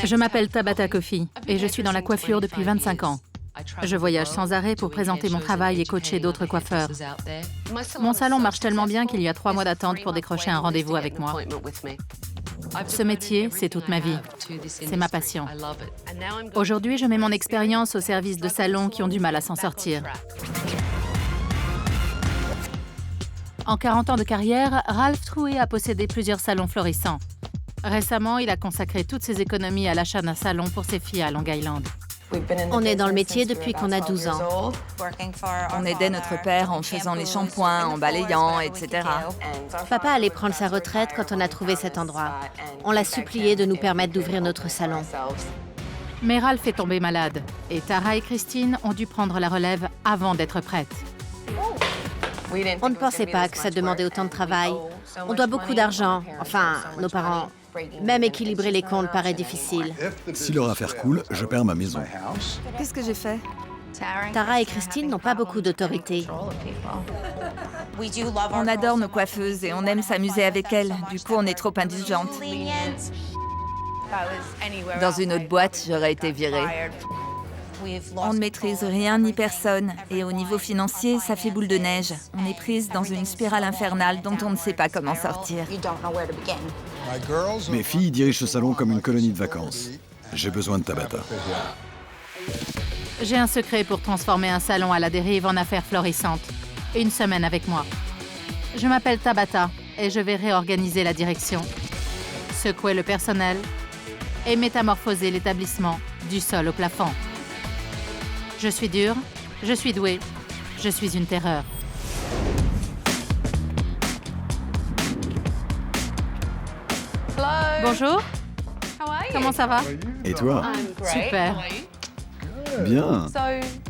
Je m'appelle Tabata Kofi et je suis dans la coiffure depuis 25 ans. Je voyage sans arrêt pour présenter mon travail et coacher d'autres coiffeurs. Mon salon marche tellement bien qu'il y a 3 mois d'attente pour décrocher un rendez-vous avec moi. Ce métier, c'est toute ma vie. C'est ma passion. Aujourd'hui, je mets mon expérience au service de salons qui ont du mal à s'en sortir. En 40 ans de carrière, Ralph Troué a possédé plusieurs salons florissants. Récemment, il a consacré toutes ses économies à l'achat d'un salon pour ses filles à Long Island. On est dans le métier depuis qu'on a 12 ans. On aidait notre père en faisant les shampoings, en balayant, etc. Papa allait prendre sa retraite quand on a trouvé cet endroit. On l'a supplié de nous permettre d'ouvrir notre salon. Mais Ralph est tombé malade et Tara et Christine ont dû prendre la relève avant d'être prêtes. On ne pensait pas que ça demandait autant de travail. On doit beaucoup d'argent. Enfin, nos parents. Même équilibrer les comptes paraît difficile. Si leur affaire coule, je perds ma maison. Qu'est-ce que j'ai fait? Tara et Christine n'ont pas beaucoup d'autorité. On adore nos coiffeuses et on aime s'amuser avec elles. Du coup, on est trop indulgente. Dans une autre boîte, j'aurais été virée. On ne maîtrise rien ni personne. Et au niveau financier, ça fait boule de neige. On est prise dans une spirale infernale dont on ne sait pas comment sortir. Mes filles dirigent ce salon comme une colonie de vacances. J'ai besoin de Tabata. J'ai un secret pour transformer un salon à la dérive en affaires florissantes. Une semaine avec moi. Je m'appelle Tabata et je vais réorganiser la direction, secouer le personnel et métamorphoser l'établissement du sol au plafond. Je suis dure, je suis douée, je suis une terreur. Bonjour, comment ça va? Et toi? Super. Bien.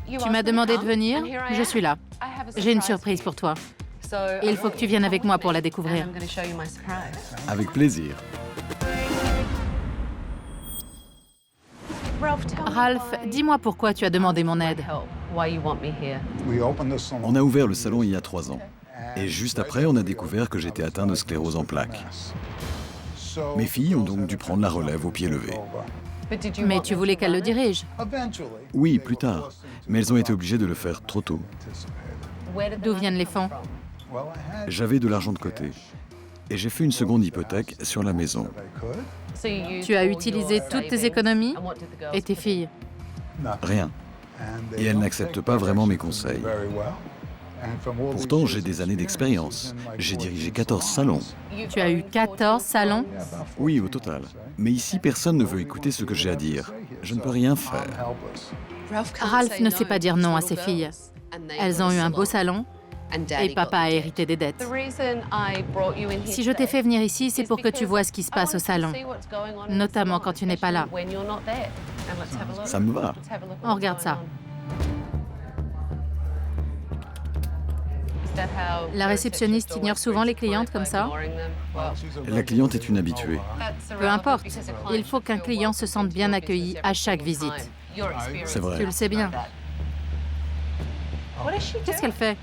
Tu m'as demandé de venir, je suis là. J'ai une surprise pour toi. Il faut que tu viennes avec moi pour la découvrir. Avec plaisir. Ralph, dis-moi pourquoi tu as demandé mon aide. On a ouvert le salon il y a 3 ans. Et juste après, on a découvert que j'étais atteint de sclérose en plaques. Mes filles ont donc dû prendre la relève au pied levé. Mais tu voulais qu'elle le dirige. Oui, plus tard. Mais elles ont été obligées de le faire trop tôt. D'où viennent les fonds? J'avais de l'argent de côté. Et j'ai fait une seconde hypothèque sur la maison. Tu as utilisé toutes tes économies et tes filles. Rien. Et elles n'acceptent pas vraiment mes conseils. Pourtant, j'ai des années d'expérience. J'ai dirigé 14 salons. Tu as eu 14 salons? Oui, au total. Mais ici, personne ne veut écouter ce que j'ai à dire. Je ne peux rien faire. Ralph ne sait pas dire non à ses filles. Elles ont eu un beau salon et papa a hérité des dettes. Si je t'ai fait venir ici, c'est pour que tu vois ce qui se passe au salon, notamment quand tu n'es pas là. Ça me va. On regarde ça. La réceptionniste ignore souvent les clientes comme ça? La cliente est une habituée. Peu importe. Il faut qu'un client se sente bien accueilli à chaque visite. C'est vrai. Tu le sais bien. Qu'est-ce qu'elle fait?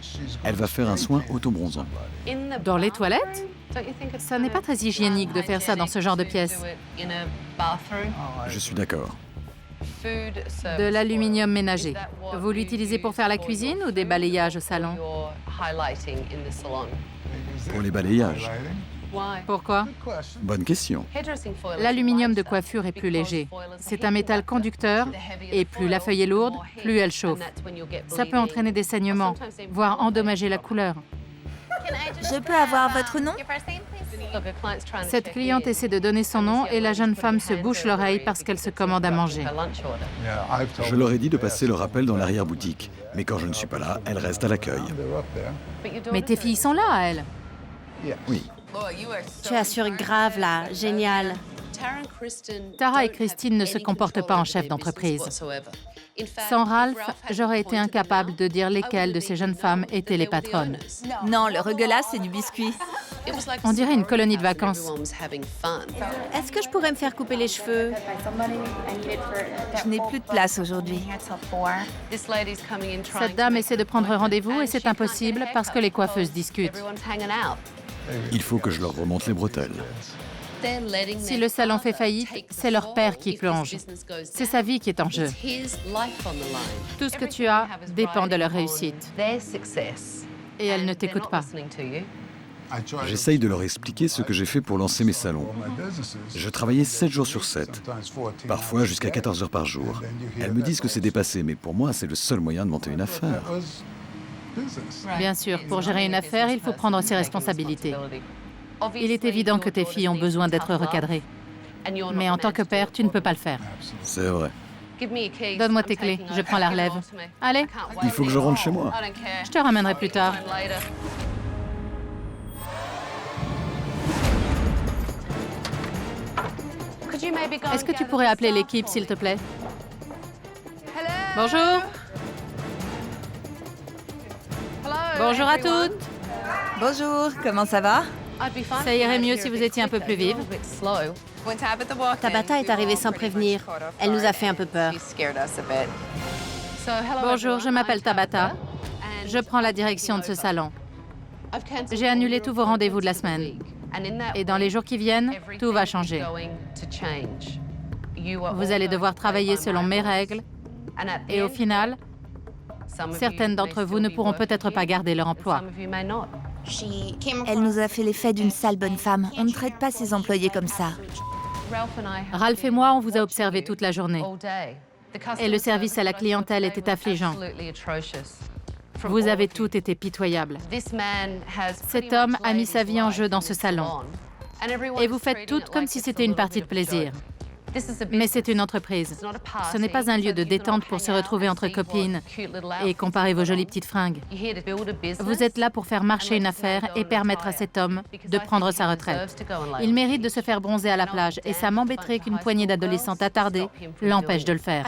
Elle va faire un soin auto-bronzant. Dans les toilettes? Ça n'est pas très hygiénique de faire ça dans ce genre de pièce. Je suis d'accord. De l'aluminium ménager. Vous l'utilisez pour faire la cuisine ou des balayages au salon? Pour les balayages. Pourquoi? Bonne question. L'aluminium de coiffure est plus léger. C'est un métal conducteur et plus la feuille est lourde, plus elle chauffe. Ça peut entraîner des saignements, voire endommager la couleur. Je peux avoir votre nom? Cette cliente essaie de donner son nom et la jeune femme se bouche l'oreille parce qu'elle se commande à manger. Je leur ai dit de passer le rappel dans l'arrière-boutique. Mais quand je ne suis pas là, elles restent à l'accueil. Mais tes filles sont là, elles. Oui. Tu assures grave là, génial. Tara et Christine ne se comportent pas en chef d'entreprise. Sans Ralph, j'aurais été incapable de dire lesquelles de ces jeunes femmes étaient les patronnes. Non, le reguelas, c'est du biscuit. On dirait une colonie de vacances. Est-ce que je pourrais me faire couper les cheveux? Je n'ai plus de place aujourd'hui. Cette dame essaie de prendre rendez-vous et c'est impossible parce que les coiffeuses discutent. Il faut que je leur remonte les bretelles. Si le salon fait faillite, c'est leur père qui plonge. C'est sa vie qui est en jeu. Tout ce que tu as dépend de leur réussite. Et elle ne t'écoute pas. J'essaye de leur expliquer ce que j'ai fait pour lancer mes salons. Je travaillais 7 jours sur 7, parfois jusqu'à 14 heures par jour. Elles me disent que c'est dépassé, mais pour moi, c'est le seul moyen de monter une affaire. Bien sûr, pour gérer une affaire, il faut prendre ses responsabilités. Il est évident que tes filles ont besoin d'être recadrées. Mais en tant que père, tu ne peux pas le faire. C'est vrai. Donne-moi tes clés, je prends la relève. Allez, Il faut que je rentre chez moi. je te ramènerai plus tard. Est-ce que tu pourrais appeler l'équipe, s'il te plaît? Bonjour. Bonjour à toutes. Bonjour, comment ça va? Ça irait mieux si vous étiez un peu plus vive. Tabata est arrivée sans prévenir. Elle nous a fait un peu peur. Bonjour, je m'appelle Tabata. Je prends la direction de ce salon. J'ai annulé tous vos rendez-vous de la semaine. Et dans les jours qui viennent, tout va changer. Vous allez devoir travailler selon mes règles. Et au final, certaines d'entre vous ne pourront peut-être pas garder leur emploi. Elle nous a fait l'effet d'une sale bonne femme. On ne traite pas ses employés comme ça. Ralph et moi, on vous a observé toute la journée. Et le service à la clientèle était affligeant. Vous avez toutes été pitoyables. Cet homme a mis sa vie en jeu dans ce salon. Et vous faites toutes comme si c'était une partie de plaisir. Mais c'est une entreprise. Ce n'est pas un lieu de détente pour se retrouver entre copines et comparer vos jolies petites fringues. Vous êtes là pour faire marcher une affaire et permettre à cet homme de prendre sa retraite. Il mérite de se faire bronzer à la plage et ça m'embêterait qu'une poignée d'adolescentes attardées l'empêche de le faire.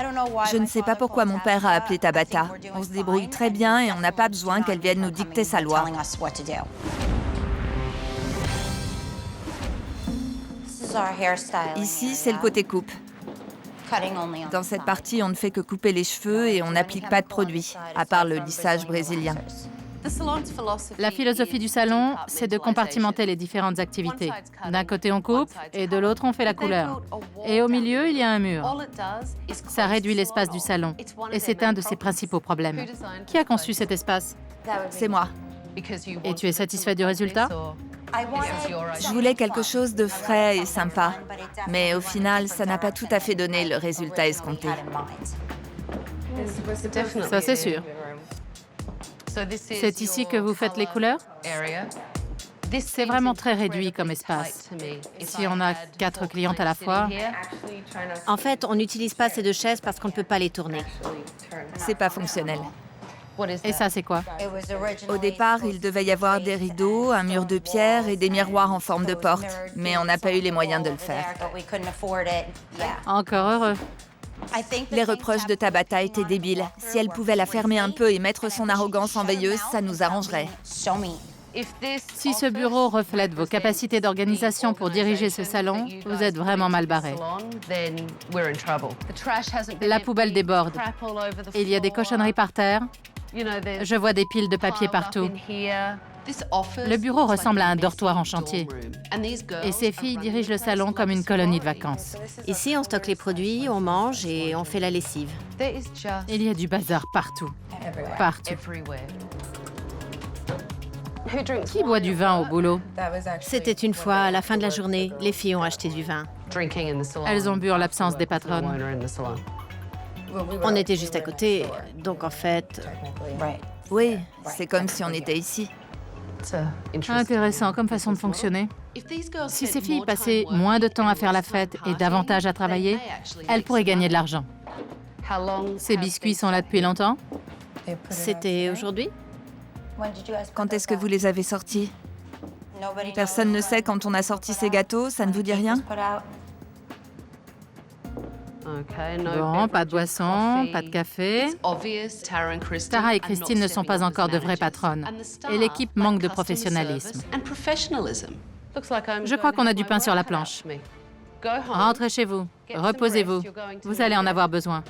Je ne sais pas pourquoi mon père a appelé Tabata. On se débrouille très bien et on n'a pas besoin qu'elle vienne nous dicter sa loi. Ici, c'est le côté coupe. Dans cette partie, on ne fait que couper les cheveux et on n'applique pas de produit, à part le lissage brésilien. La philosophie du salon, c'est de compartimenter les différentes activités. D'un côté, on coupe et de l'autre, on fait la couleur. Et au milieu, il y a un mur. Ça réduit l'espace du salon. Et c'est un de ses principaux problèmes. Qui a conçu cet espace? C'est moi. Et tu es satisfait du résultat? Je voulais quelque chose de frais et sympa. Mais au final, ça n'a pas tout à fait donné le résultat escompté. Ça, c'est sûr. C'est ici que vous faites les couleurs? C'est vraiment très réduit comme espace. Si on a 4 clientes à la fois... En fait, on n'utilise pas ces 2 chaises parce qu'on ne peut pas les tourner. C'est pas fonctionnel. Et ça, c'est quoi? Au départ, il devait y avoir des rideaux, un mur de pierre et des miroirs en forme de porte. Mais on n'a pas eu les moyens de le faire. Encore heureux. Les reproches de Tabata étaient débiles. Si elle pouvait la fermer un peu et mettre son arrogance en veilleuse, ça nous arrangerait. Si ce bureau reflète vos capacités d'organisation pour diriger ce salon, vous êtes vraiment mal barré. La poubelle déborde. Il y a des cochonneries par terre. Je vois des piles de papier partout. Le bureau ressemble à un dortoir en chantier. Et ces filles dirigent le salon comme une colonie de vacances. Ici, on stocke les produits, on mange et on fait la lessive. Il y a du bazar partout. Partout. Qui boit du vin au boulot? C'était une fois, à la fin de la journée, les filles ont acheté du vin. Elles ont bu en l'absence des patronnes. On était juste à côté, donc en fait... Oui, c'est comme si on était ici. Intéressant comme façon de fonctionner. Si ces filles passaient moins de temps à faire la fête et davantage à travailler, elles pourraient gagner de l'argent. Ces biscuits sont là depuis longtemps? C'était aujourd'hui? Quand est-ce que vous les avez sortis? Personne ne sait quand on a sorti ces gâteaux, ça ne vous dit rien? Bon, pas de boisson, pas de café. Tara et Christine ne sont pas encore de vraies patronnes. Et l'équipe manque de professionnalisme. Je crois qu'on a du pain sur la planche. Rentrez chez vous, reposez-vous. Vous allez en avoir besoin.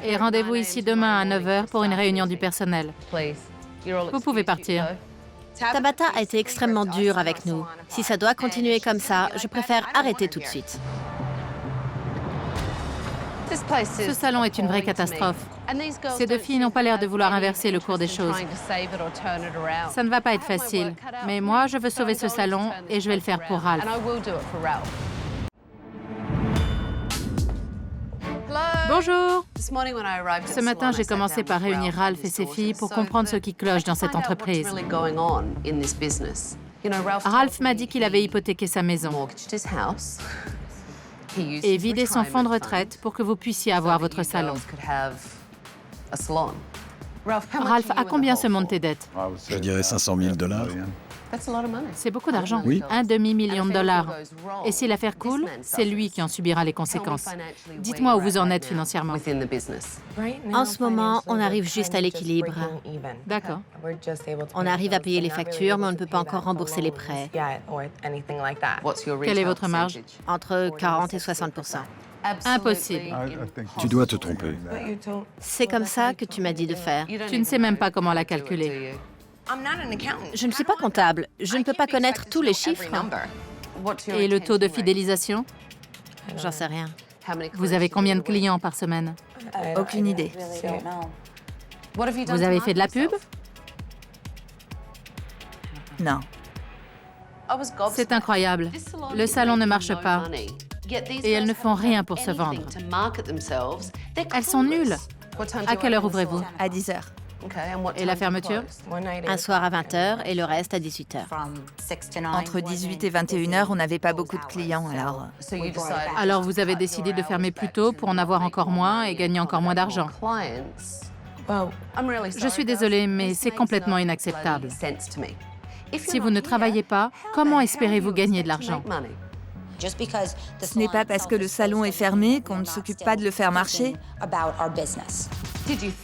Et rendez-vous ici demain à 9 h pour une réunion du personnel. Vous pouvez partir. Tabata a été extrêmement dure avec nous. Si ça doit continuer comme ça, je préfère arrêter tout de suite. Ce salon est une vraie catastrophe. Ces deux filles n'ont pas l'air de vouloir inverser le cours des choses. Ça ne va pas être facile, mais moi, je veux sauver ce salon et je vais le faire pour Ralph. Bonjour! Ce matin, j'ai commencé par réunir Ralph et ses filles pour comprendre ce qui cloche dans cette entreprise. Ralph m'a dit qu'il avait hypothéqué sa maison et vidé son fonds de retraite pour que vous puissiez avoir votre salon. Ralph, à combien se montent tes dettes? Je dirais 500 000 $. C'est beaucoup d'argent. Oui. Un demi-million de dollars. Et si l'affaire coule, c'est lui qui en subira les conséquences. Dites-moi où vous en êtes financièrement. En ce moment, on arrive juste à l'équilibre. D'accord. On arrive à payer les factures, mais on ne peut pas encore rembourser les prêts. Quelle est votre marge? Entre 40 et 60 %. Impossible. Tu dois te tromper. C'est comme ça que tu m'as dit de faire. Tu ne sais même pas comment la calculer. Je ne suis pas comptable. Je ne peux pas connaître tous les chiffres. Et le taux de fidélisation? J'en sais rien. Vous avez combien de clients par semaine? Aucune idée. Vous avez fait de la pub? Non. C'est incroyable. Le salon ne marche pas. Et elles ne font rien pour se vendre. Elles sont nulles. À quelle heure ouvrez-vous? À 10 heures. Et la fermeture? Un soir à 20 h et le reste à 18 h. Entre 18 et 21 heures, on n'avait pas beaucoup de clients, alors... Alors vous avez décidé de fermer plus tôt pour en avoir encore moins et gagner encore moins d'argent. Je suis désolée, mais c'est complètement inacceptable. Si vous ne travaillez pas, comment espérez-vous gagner de l'argent? Ce n'est pas parce que le salon est fermé qu'on ne s'occupe pas de le faire marcher.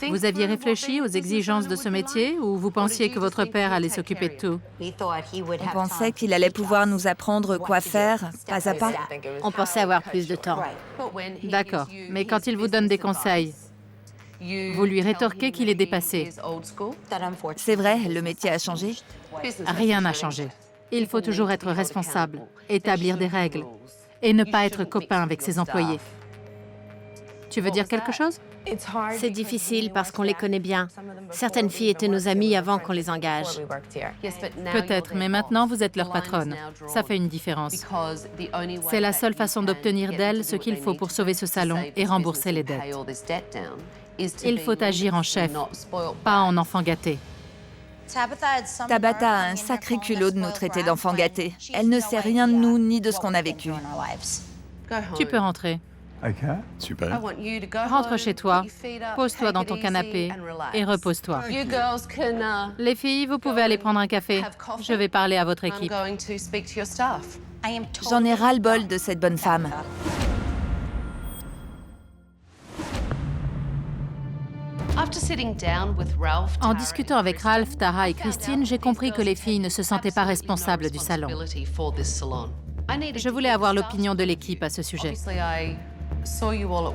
Vous aviez réfléchi aux exigences de ce métier ou vous pensiez que votre père allait s'occuper de tout? On pensait qu'il allait pouvoir nous apprendre quoi faire, pas à pas. On pensait avoir plus de temps. D'accord, mais quand il vous donne des conseils, vous lui rétorquez qu'il est dépassé. C'est vrai, le métier a changé. Rien n'a changé. Il faut toujours être responsable, établir des règles et ne pas être copain avec ses employés. Tu veux dire quelque chose? C'est difficile parce qu'on les connaît bien. Certaines filles étaient nos amies avant qu'on les engage. Peut-être, mais maintenant vous êtes leur patronne. Ça fait une différence. C'est la seule façon d'obtenir d'elles ce qu'il faut pour sauver ce salon et rembourser les dettes. Il faut agir en chef, pas en enfant gâté. Tabata a un sacré culot de nous traiter d'enfants gâtés. Elle ne sait rien de nous ni de ce qu'on a vécu. Tu peux rentrer. Super. Rentre chez toi, pose-toi dans ton canapé et repose-toi. Les filles, vous pouvez aller prendre un café. Je vais parler à votre équipe. J'en ai ras-le-bol de cette bonne femme. En discutant avec Ralph, Tara et Christine, j'ai compris que les filles ne se sentaient pas responsables du salon. Je voulais avoir l'opinion de l'équipe à ce sujet.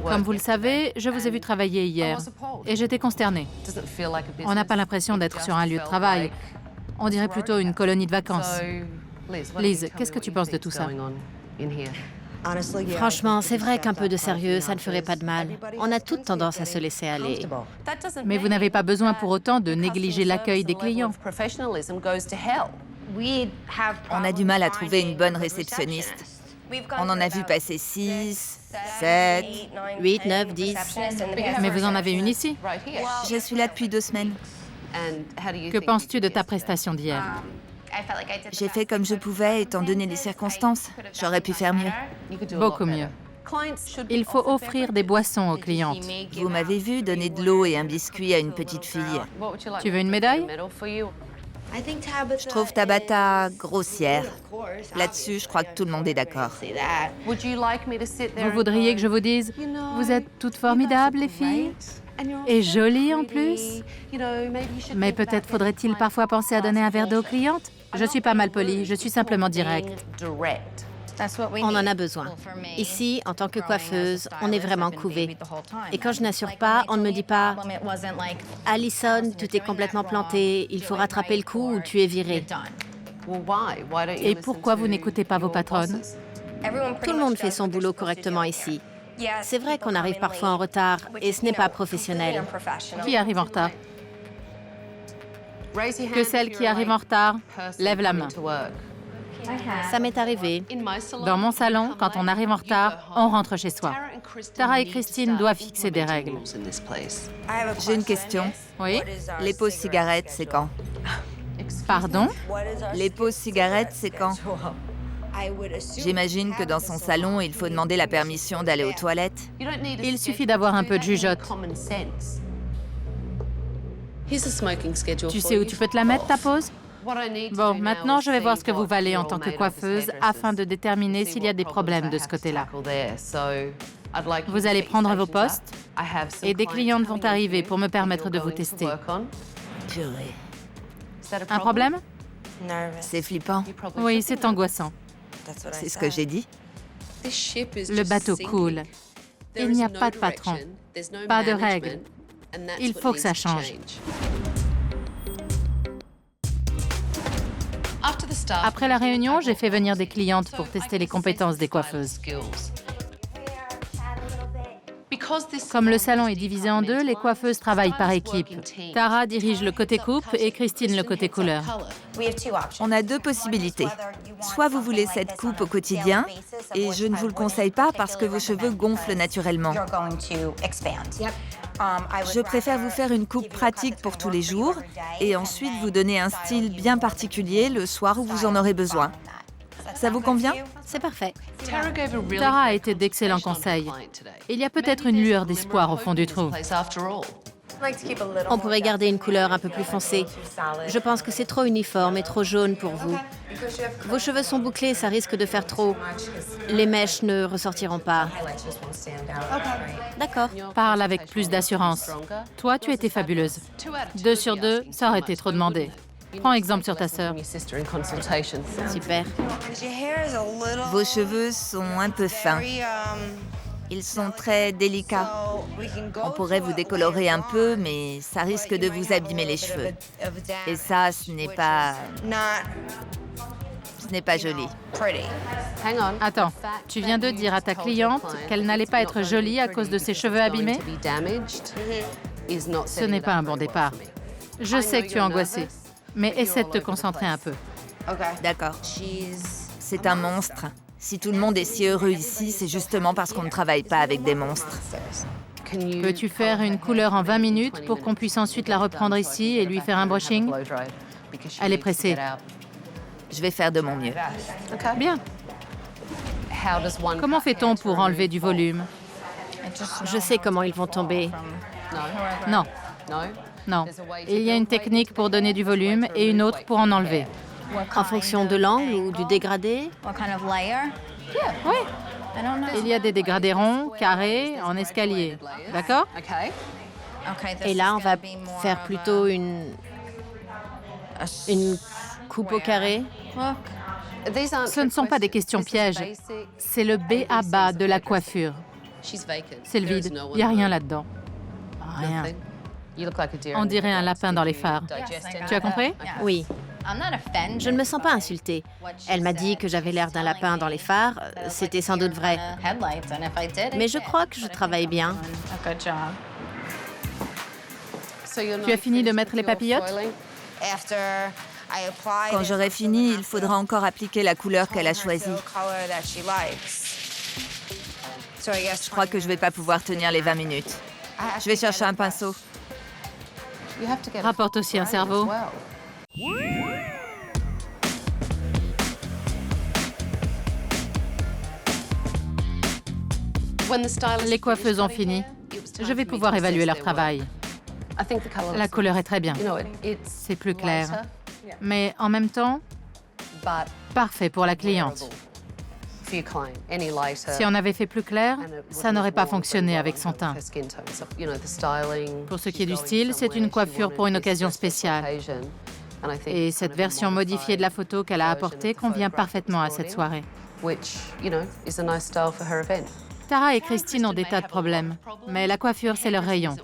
Comme vous le savez, je vous ai vu travailler hier et j'étais consternée. On n'a pas l'impression d'être sur un lieu de travail. On dirait plutôt une colonie de vacances. Liz, qu'est-ce que tu penses de tout ça? Franchement, c'est vrai qu'un peu de sérieux, ça ne ferait pas de mal. On a toute tendance à se laisser aller. Mais vous n'avez pas besoin pour autant de négliger l'accueil des clients. On a du mal à trouver une bonne réceptionniste. On en a vu passer 6, 7... 8, 9, 10. Mais vous en avez une ici. Je suis là depuis 2 semaines. Que penses-tu de ta prestation d'hier? J'ai fait comme je pouvais, étant donné les circonstances. J'aurais pu faire mieux. Beaucoup mieux. Il faut offrir des boissons aux clientes. Vous m'avez vu donner de l'eau et un biscuit à une petite fille. Tu veux une médaille? Je trouve Tabata grossière. Là-dessus, je crois que tout le monde est d'accord. Vous voudriez que je vous dise, vous êtes toutes formidables, les filles? Et jolies en plus? Mais peut-être faudrait-il parfois penser à donner un verre d'eau aux clientes? Je suis pas mal polie, je suis simplement directe. On en a besoin. Ici, en tant que coiffeuse, on est vraiment couvée. Et quand je n'assure pas, on ne me dit pas « Alison, tu t'es complètement plantée, il faut rattraper le coup ou tu es virée. » Et pourquoi vous n'écoutez pas vos patronnes? Tout le monde fait son boulot correctement ici. C'est vrai qu'on arrive parfois en retard et ce n'est pas professionnel. Qui arrive en retard? Que celle qui arrive en retard lève la main. Ça m'est arrivé. Dans mon salon, quand on arrive en retard, on rentre chez soi. Tara et Christine doivent fixer des règles. J'ai une question. Oui? Les pauses cigarettes, c'est quand? Pardon? Les pauses cigarettes, c'est quand? J'imagine que dans son salon, il faut demander la permission d'aller aux toilettes. Il suffit d'avoir un peu de jugeote. Tu sais où tu peux te la mettre, ta pause? Bon, maintenant, je vais voir ce que vous valez en tant que coiffeuse afin de déterminer s'il y a des problèmes de ce côté-là. Vous allez prendre vos postes et des clientes vont arriver pour me permettre de vous tester. Purée. Un problème? C'est flippant. Oui, c'est angoissant. C'est ce que j'ai dit. Le bateau coule. Il n'y a pas de patron, pas de règles. Il faut que ça change. Après la réunion, j'ai fait venir des clientes pour tester les compétences des coiffeuses. Comme le salon est divisé en deux, les coiffeuses travaillent par équipe. Tara dirige le côté coupe et Christine le côté couleur. On a deux possibilités. Soit vous voulez cette coupe au quotidien, et je ne vous le conseille pas parce que vos cheveux gonflent naturellement. Je préfère vous faire une coupe pratique pour tous les jours et ensuite vous donner un style bien particulier le soir où vous en aurez besoin. Ça vous convient? C'est parfait. Tara a été d'excellents conseils. Il y a peut-être une lueur d'espoir au fond du trou. On pourrait garder une couleur un peu plus foncée. Je pense que c'est trop uniforme et trop jaune pour vous. Vos cheveux sont bouclés, ça risque de faire trop. Les mèches ne ressortiront pas. D'accord. Parle avec plus d'assurance. Toi, tu étais fabuleuse. 2 sur 2, ça aurait été trop demandé. Prends exemple sur ta sœur. Super. Vos cheveux sont un peu fins. Ils sont très délicats. On pourrait vous décolorer un peu, mais ça risque de vous abîmer les cheveux. Et ça, ce n'est pas joli. Attends, tu viens de dire à ta cliente qu'elle n'allait pas être jolie à cause de ses cheveux abîmés? Ce n'est pas un bon départ. Je sais que tu es angoissée, mais essaie de te concentrer un peu. D'accord. C'est un monstre. Si tout le monde est si heureux ici, c'est justement parce qu'on ne travaille pas avec des monstres. Peux-tu faire une couleur en 20 minutes pour qu'on puisse ensuite la reprendre ici et lui faire un brushing? Elle est pressée. Je vais faire de mon mieux. Bien. Comment fait-on pour enlever du volume? Je sais comment ils vont tomber. Non. Non. Il y a une technique pour donner du volume et une autre pour en enlever. En fonction de l'angle ou du dégradé? Oui. Il y a des dégradés ronds, carrés, en escalier. D'accord? Et là, on va faire plutôt une coupe au carré. Ce ne sont pas des questions pièges. C'est le b.a.-ba de la coiffure. C'est le vide. Il n'y a rien là-dedans. Rien. On dirait un lapin dans les phares. Tu as compris? Oui. Je ne me sens pas insultée. Elle m'a dit que j'avais l'air d'un lapin dans les phares. C'était sans doute vrai. Mais je crois que je travaille bien. Tu as fini de mettre les papillotes? Quand j'aurai fini, il faudra encore appliquer la couleur qu'elle a choisie. Je crois que je ne vais pas pouvoir tenir les 20 minutes. Je vais chercher un pinceau. Rapporte aussi un cerveau. Les coiffeuses ont fini. Je vais pouvoir évaluer leur travail. La couleur est très bien. C'est plus clair. Mais en même temps, parfait pour la cliente. Si on avait fait plus clair, ça n'aurait pas fonctionné avec son teint. Pour ce qui est du style, c'est une coiffure pour une occasion spéciale. Et cette version modifiée de la photo qu'elle a apportée convient parfaitement à cette soirée. Tara et Christine ont des tas de problèmes, mais la coiffure, c'est leur rayon.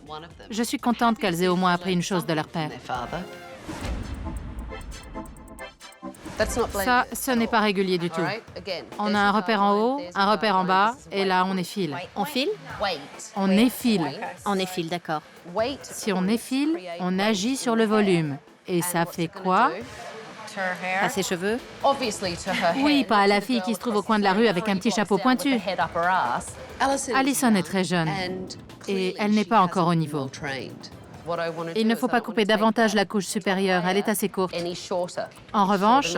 Je suis contente qu'elles aient au moins appris une chose de leur père. Ça, ce n'est pas régulier du tout. On a un repère en haut, un repère en bas, et là, on effile. On file? On effile. On effile, d'accord. Si on effile, on agit sur le volume. Et ça fait quoi? À ses cheveux? Oui, pas à la fille qui se trouve au coin de la rue avec un petit chapeau pointu. Allison est très jeune et elle n'est pas encore au niveau. Il ne faut pas couper davantage la couche supérieure, elle est assez courte. En revanche,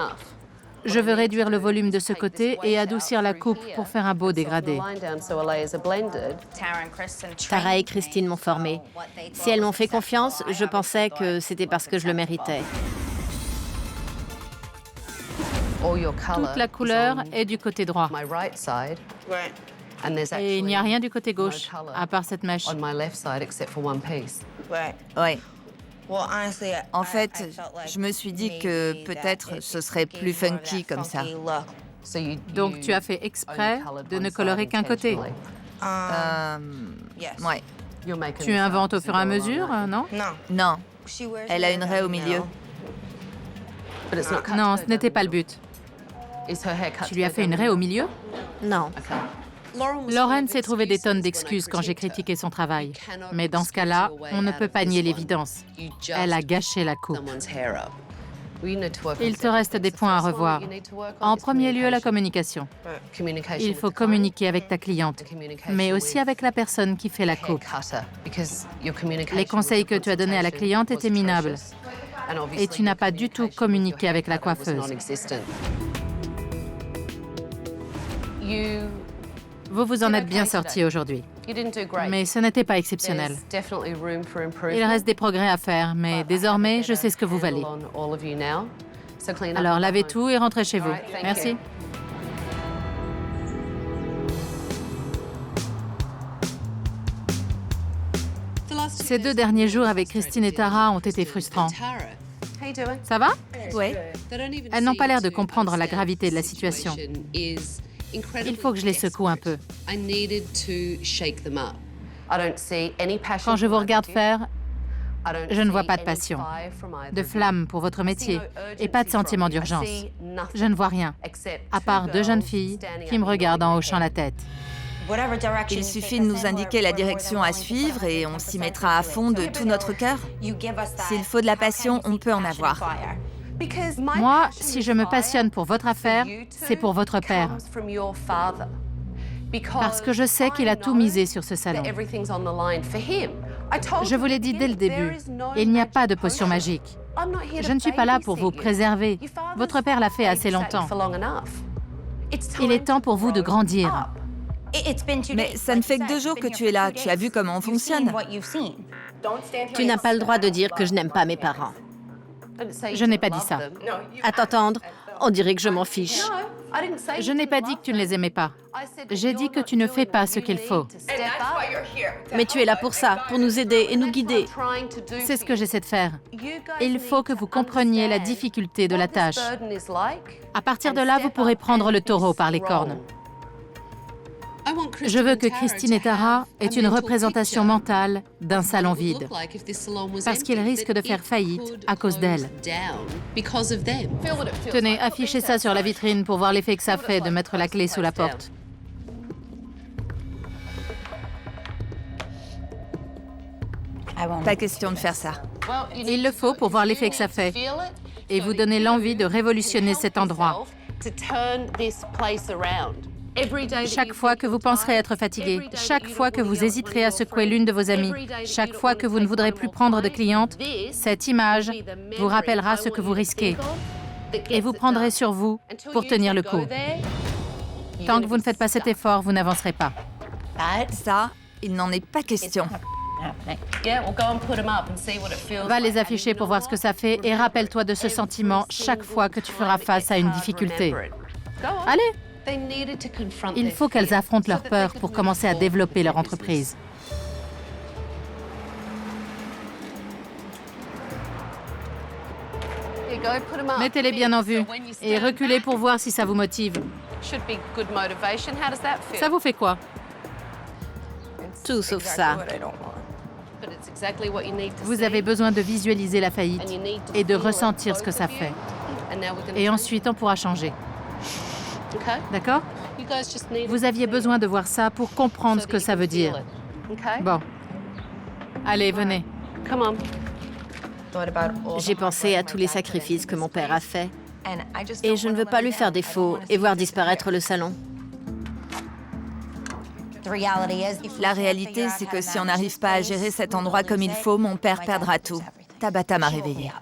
je veux réduire le volume de ce côté et adoucir la coupe pour faire un beau dégradé. Tara et Christine m'ont formée. Si elles m'ont fait confiance, je pensais que c'était parce que je le méritais. Toute la couleur est du côté droit. Et il n'y a rien du côté gauche, à part cette mèche. Ouais. En fait, je me suis dit que peut-être ce serait plus funky comme ça. Donc tu as fait exprès de ne colorer qu'un côté. Ouais. Tu inventes au fur et à mesure, non? Non. Elle a une raie au milieu. Non, ce n'était pas le but. Tu lui as fait une raie au milieu? Non. Lauren s'est trouvé des tonnes d'excuses quand j'ai critiqué son travail. Mais dans ce cas-là, on ne peut pas nier l'évidence. Elle a gâché la coupe. Il te reste des points à revoir. En premier lieu, la communication. Il faut communiquer avec ta cliente, mais aussi avec la personne qui fait la coupe. Les conseils que tu as donnés à la cliente étaient minables. Et tu n'as pas du tout communiqué avec la coiffeuse. Vous vous en êtes bien sorti aujourd'hui. Mais ce n'était pas exceptionnel. Il reste des progrès à faire, mais désormais, je sais ce que vous valez. Alors lavez tout et rentrez chez vous. Merci. Ces 2 derniers jours avec Christine et Tara ont été frustrants. Ça va? Ouais. Elles n'ont pas l'air de comprendre la gravité de la situation. Il faut que je les secoue un peu. Quand je vous regarde faire, je ne vois pas de passion, de flamme pour votre métier et pas de sentiment d'urgence. Je ne vois rien, à part 2 jeunes filles qui me regardent en hochant la tête. Il suffit de nous indiquer la direction à suivre et on s'y mettra à fond de tout notre cœur. S'il faut de la passion, on peut en avoir. Moi, si je me passionne pour votre affaire, c'est pour votre père. Parce que je sais qu'il a tout misé sur ce salon. Je vous l'ai dit dès le début, il n'y a pas de potion magique. Je ne suis pas là pour vous préserver. Votre père l'a fait assez longtemps. Il est temps pour vous de grandir. Mais ça ne fait que 2 jours que tu es là. Tu as vu comment on fonctionne. Tu n'as pas le droit de dire que je n'aime pas mes parents. Je n'ai pas dit ça. À t'entendre, on dirait que je m'en fiche. Je n'ai pas dit que tu ne les aimais pas. J'ai dit que tu ne fais pas ce qu'il faut. Mais tu es là pour ça, pour nous aider et nous guider. C'est ce que j'essaie de faire. Il faut que vous compreniez la difficulté de la tâche. À partir de là, vous pourrez prendre le taureau par les cornes. Je veux que Christine et Tara aient une représentation mentale d'un salon vide, parce qu'ils risquent de faire faillite à cause d'elles. Tenez, affichez ça sur la vitrine pour voir l'effet que ça fait de mettre la clé sous la porte. Pas question de faire ça. Il le faut pour voir l'effet que ça fait et vous donner l'envie de révolutionner cet endroit. Chaque fois que vous penserez être fatigué, chaque fois que vous hésiterez à secouer l'une de vos amies, chaque fois que vous ne voudrez plus prendre de clientes, cette image vous rappellera ce que vous risquez et vous prendrez sur vous pour tenir le coup. Tant que vous ne faites pas cet effort, vous n'avancerez pas. Ça, il n'en est pas question. Va les afficher pour voir ce que ça fait et rappelle-toi de ce sentiment chaque fois que tu feras face à une difficulté. Allez! Il faut qu'elles affrontent leur peur pour commencer à développer leur entreprise. Mettez-les bien en vue et reculez pour voir si ça vous motive. Ça vous fait quoi? Tout sauf ça. Vous avez besoin de visualiser la faillite et de ressentir ce que ça fait. Et ensuite, on pourra changer. D'accord? Vous aviez besoin de voir ça pour comprendre ce que ça veut dire. Bon. Allez, venez. J'ai pensé à tous les sacrifices que mon père a faits. Et je ne veux pas lui faire défaut et voir disparaître le salon. La réalité, c'est que si on n'arrive pas à gérer cet endroit comme il faut, mon père perdra tout. Tabata m'a réveillée.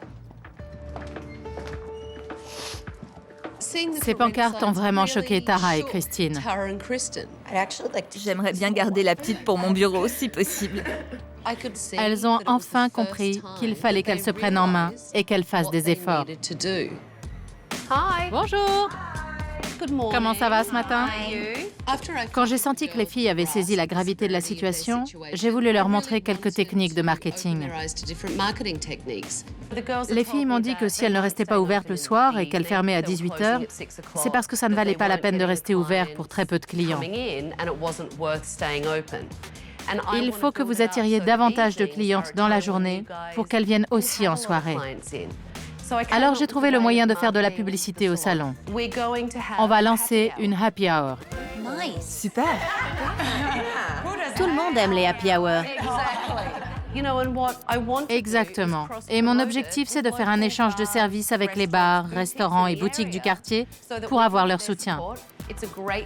Ces pancartes ont vraiment choqué Tara et Christine. J'aimerais bien garder la petite pour mon bureau, si possible. Elles ont enfin compris qu'il fallait qu'elles se prennent en main et qu'elles fassent des efforts. Bonjour! Comment ça va ce matin? Quand j'ai senti que les filles avaient saisi la gravité de la situation, j'ai voulu leur montrer quelques techniques de marketing. Les filles m'ont dit que si elles ne restaient pas ouvertes le soir et qu'elles fermaient à 18h, c'est parce que ça ne valait pas la peine de rester ouvert pour très peu de clients. Il faut que vous attiriez davantage de clientes dans la journée pour qu'elles viennent aussi en soirée. Alors j'ai trouvé le moyen de faire de la publicité au salon. On va lancer une happy hour. Super! Tout le monde aime les happy hours. Exactement. Et mon objectif, c'est de faire un échange de services avec les bars, restaurants et boutiques du quartier pour avoir leur soutien.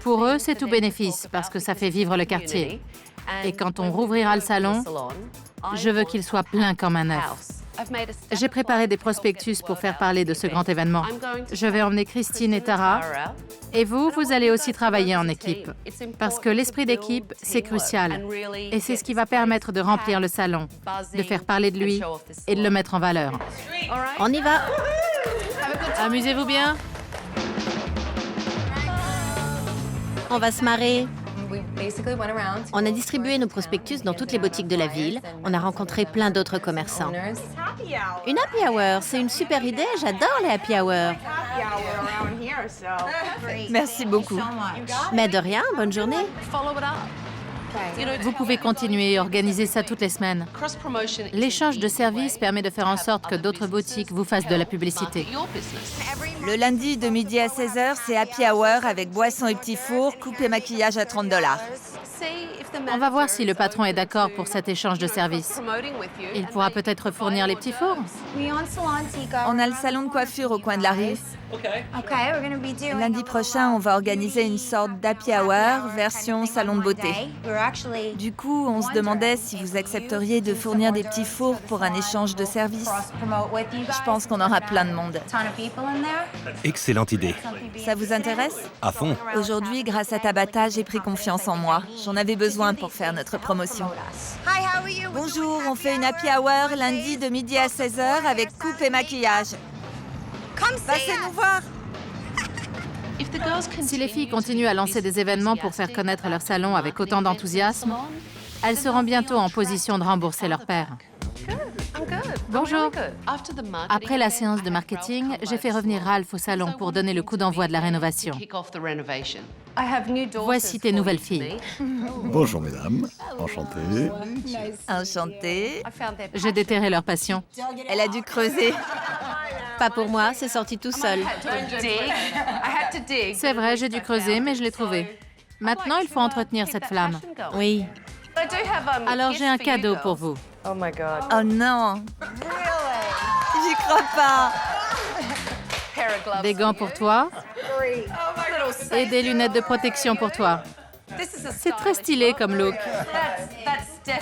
Pour eux, c'est tout bénéfice parce que ça fait vivre le quartier. Et quand on rouvrira le salon, je veux qu'il soit plein comme un œuf. J'ai préparé des prospectus pour faire parler de ce grand événement. Je vais emmener Christine et Tara. Et vous allez aussi travailler en équipe. Parce que l'esprit d'équipe, c'est crucial. Et c'est ce qui va permettre de remplir le salon, de faire parler de lui et de le mettre en valeur. On y va. Amusez-vous bien. On va se marrer. On a distribué nos prospectus dans toutes les boutiques de la ville. On a rencontré plein d'autres commerçants. Une happy hour, c'est une super idée. J'adore les happy hours. Merci beaucoup. Mais de rien, bonne journée. Vous pouvez continuer et organiser ça toutes les semaines. L'échange de services permet de faire en sorte que d'autres boutiques vous fassent de la publicité. Le lundi de midi à 16h, c'est happy hour avec boisson et petits fours, coupe et maquillage à 30 $. On va voir si le patron est d'accord pour cet échange de services. Il pourra peut-être fournir les petits fours. On a le salon de coiffure au coin de la rue. Lundi prochain, on va organiser une sorte d'happy hour version salon de beauté. Du coup, on se demandait si vous accepteriez de fournir des petits fours pour un échange de services. Je pense qu'on aura plein de monde. Excellente idée. Ça vous intéresse? À fond. Aujourd'hui, grâce à Tabata, j'ai pris confiance en moi. J'en avais besoin pour faire notre promotion. Bonjour, on fait une happy hour lundi de midi à 16h avec coupe et maquillage. Passez nous voir. Si les filles continuent à lancer des événements pour faire connaître leur salon avec autant d'enthousiasme, elles seront bientôt en position de rembourser leur père. Bonjour. Après la séance de marketing, j'ai fait revenir Ralph au salon pour donner le coup d'envoi de la rénovation. Voici tes nouvelles filles. Bonjour mesdames, enchanté. Enchantée. J'ai déterré leur passion. Elle a dû creuser. Pas pour moi, c'est sorti tout seul. C'est vrai, j'ai dû creuser, mais je l'ai trouvé. Maintenant, il faut entretenir cette flamme. Oui. Alors, j'ai un cadeau pour vous. Oh non. J'y crois pas. Des gants pour toi et des lunettes de protection pour toi. C'est très stylé comme look.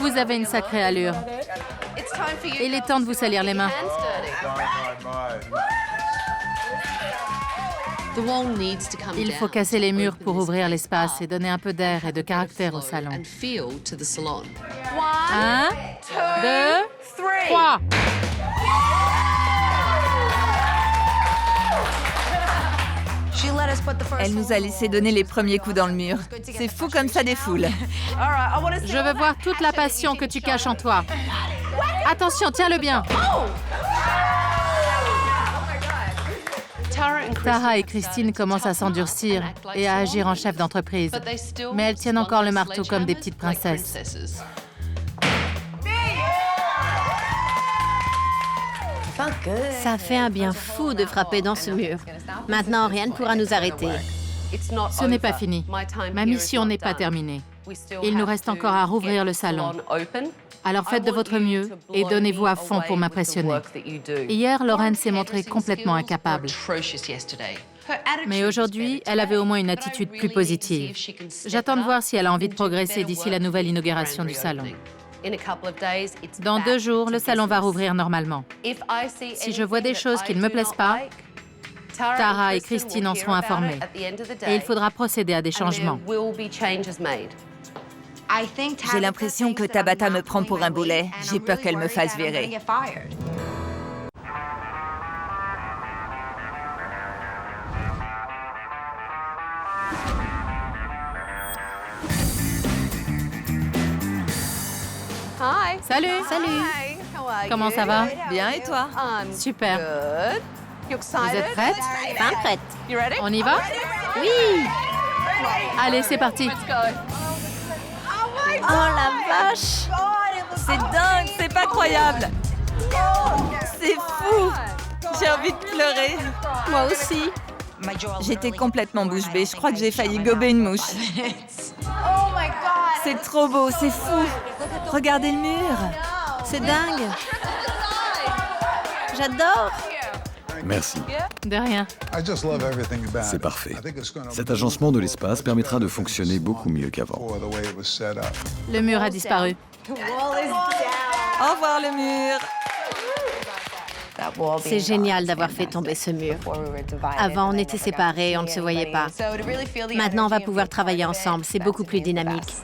Vous avez une sacrée allure. Il est temps de vous salir les mains. Il faut casser les murs pour ouvrir l'espace et donner un peu d'air et de caractère au salon. 1, 2, 3. Elle nous a laissé donner les premiers coups dans le mur. C'est fou comme ça défoule. Je veux voir toute la passion que tu caches en toi. Attention, tiens-le bien. Tara et Christine commencent à s'endurcir et à agir en chef d'entreprise. Mais elles tiennent encore le marteau comme des petites princesses. Ça fait un bien fou de frapper dans ce mur. Maintenant, rien ne pourra nous arrêter. Ce n'est pas fini. Ma mission n'est pas terminée. Il nous reste encore à rouvrir le salon. Alors faites de votre mieux et donnez-vous à fond pour m'impressionner. Hier, Lauren s'est montrée complètement incapable. Mais aujourd'hui, elle avait au moins une attitude plus positive. J'attends de voir si elle a envie de progresser d'ici la nouvelle inauguration du salon. Dans 2 jours, le salon va rouvrir normalement. Si je vois des choses qui ne me plaisent pas, Tara et Christine en seront informées. Et il faudra procéder à des changements. J'ai l'impression que Tabata me prend pour un boulet. J'ai peur qu'elle me fasse virer. Salut! Salut! Comment ça va? Bien, et toi? Super. Vous êtes prêtes? Fin prête. On y va? Oui! Allez, c'est parti. Oh la vache! C'est dingue, c'est pas croyable. C'est fou. J'ai envie de pleurer. Moi aussi. J'étais complètement bouche bée. Je crois que j'ai failli gober une mouche. C'est trop beau, c'est fou. Regardez le mur. C'est dingue. J'adore. Merci. De rien. C'est parfait. Cet agencement de l'espace permettra de fonctionner beaucoup mieux qu'avant. Le mur a disparu. Au revoir le mur. C'est génial d'avoir fait tomber ce mur. Avant, on était séparés, on ne se voyait pas. Maintenant, on va pouvoir travailler ensemble. C'est beaucoup plus dynamique.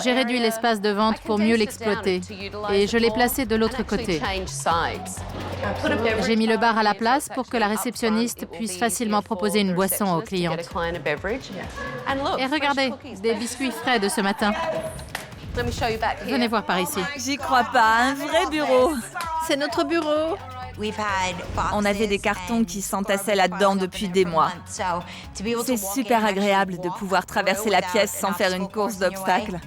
J'ai réduit l'espace de vente pour mieux l'exploiter et je l'ai placé de l'autre côté. J'ai mis le bar à la place pour que la réceptionniste puisse facilement proposer une boisson aux clientes. Et regardez, des biscuits frais de ce matin. Venez voir par ici. J'y crois pas, un vrai bureau. C'est notre bureau. On avait des cartons qui s'entassaient là-dedans depuis des mois. C'est super agréable de pouvoir traverser la pièce sans faire une course d'obstacles.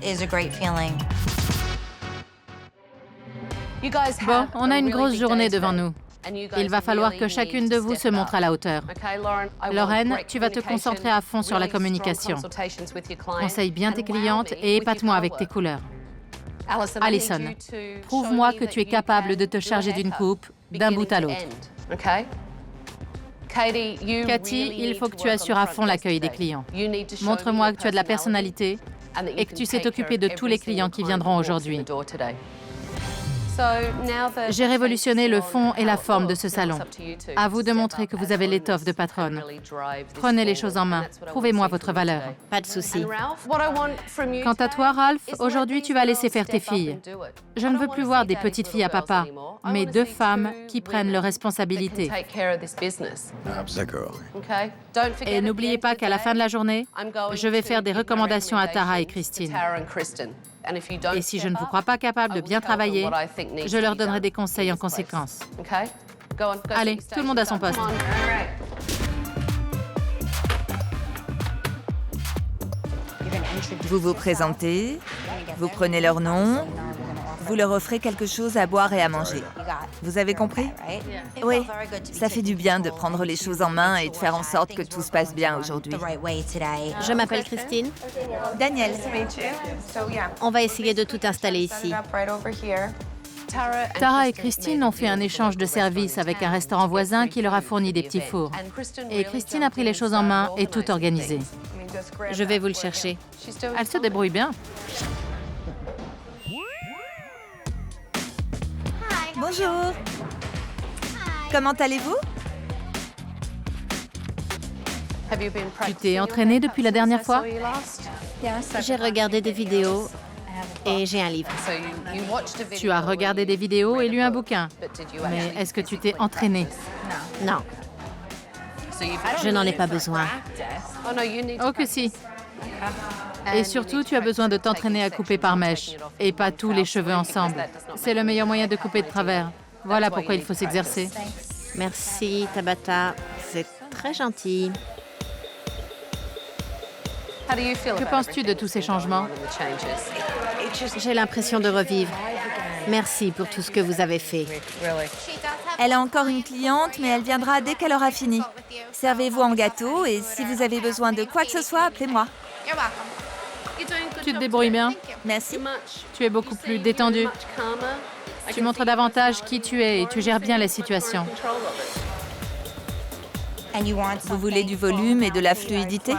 Bon, on a une grosse journée devant nous. Il va falloir que chacune de vous se montre à la hauteur. Lauren, tu vas te concentrer à fond sur la communication. Conseille bien tes clientes et épate-moi avec tes couleurs. Allison, prouve-moi que tu es capable de te charger d'une coupe d'un bout à l'autre. Cathy, il faut que tu assures à fond l'accueil des clients. Montre-moi que tu as de la personnalité et que tu sais t'occuper de tous les clients qui viendront aujourd'hui. J'ai révolutionné le fond et la forme de ce salon. À vous de montrer que vous avez l'étoffe de patronne. Prenez les choses en main. Prouvez-moi votre valeur. Pas de souci. Quant à toi, Ralph, aujourd'hui, tu vas laisser faire tes filles. Je ne veux plus voir des petites filles à papa, mais 2 femmes qui prennent leurs responsabilités. D'accord. Et n'oubliez pas qu'à la fin de la journée, je vais faire des recommandations à Tara et Christine. Et si je ne vous crois pas capable de bien travailler, je leur donnerai des conseils en conséquence. Allez, tout le monde à son poste. Vous vous présentez, vous prenez leur nom, vous leur offrez quelque chose à boire et à manger. Vous avez compris? Oui, ça fait du bien de prendre les choses en main et de faire en sorte que tout se passe bien aujourd'hui. Je m'appelle Christine. Daniel. On va essayer de tout installer ici. Tara et Christine ont fait un échange de services avec un restaurant voisin qui leur a fourni des petits fours. Et Christine a pris les choses en main et tout organisé. Je vais vous le chercher. Elle se débrouille bien. Bonjour. Comment allez-vous? Tu t'es entraînée depuis la dernière fois? J'ai regardé des vidéos et j'ai un livre. Tu as regardé des vidéos et lu un bouquin. Mais est-ce que tu t'es entraînée? Non. Je n'en ai pas besoin. Oh que si. Et surtout, tu as besoin de t'entraîner à couper par mèche et pas tous les cheveux ensemble. C'est le meilleur moyen de couper de travers. Voilà pourquoi il faut s'exercer. Merci, Tabata. C'est Très gentil. Que penses-tu de tous ces changements? J'ai l'impression de revivre. Merci pour tout ce que vous avez fait. Elle a encore une cliente, mais elle viendra dès qu'elle aura fini. Servez-vous en gâteau et si vous avez besoin de quoi que ce soit, appelez-moi. Tu te débrouilles bien? Merci. Tu es beaucoup plus détendu. Tu montres davantage qui tu es et tu gères bien les situations. Vous voulez du volume et de la fluidité?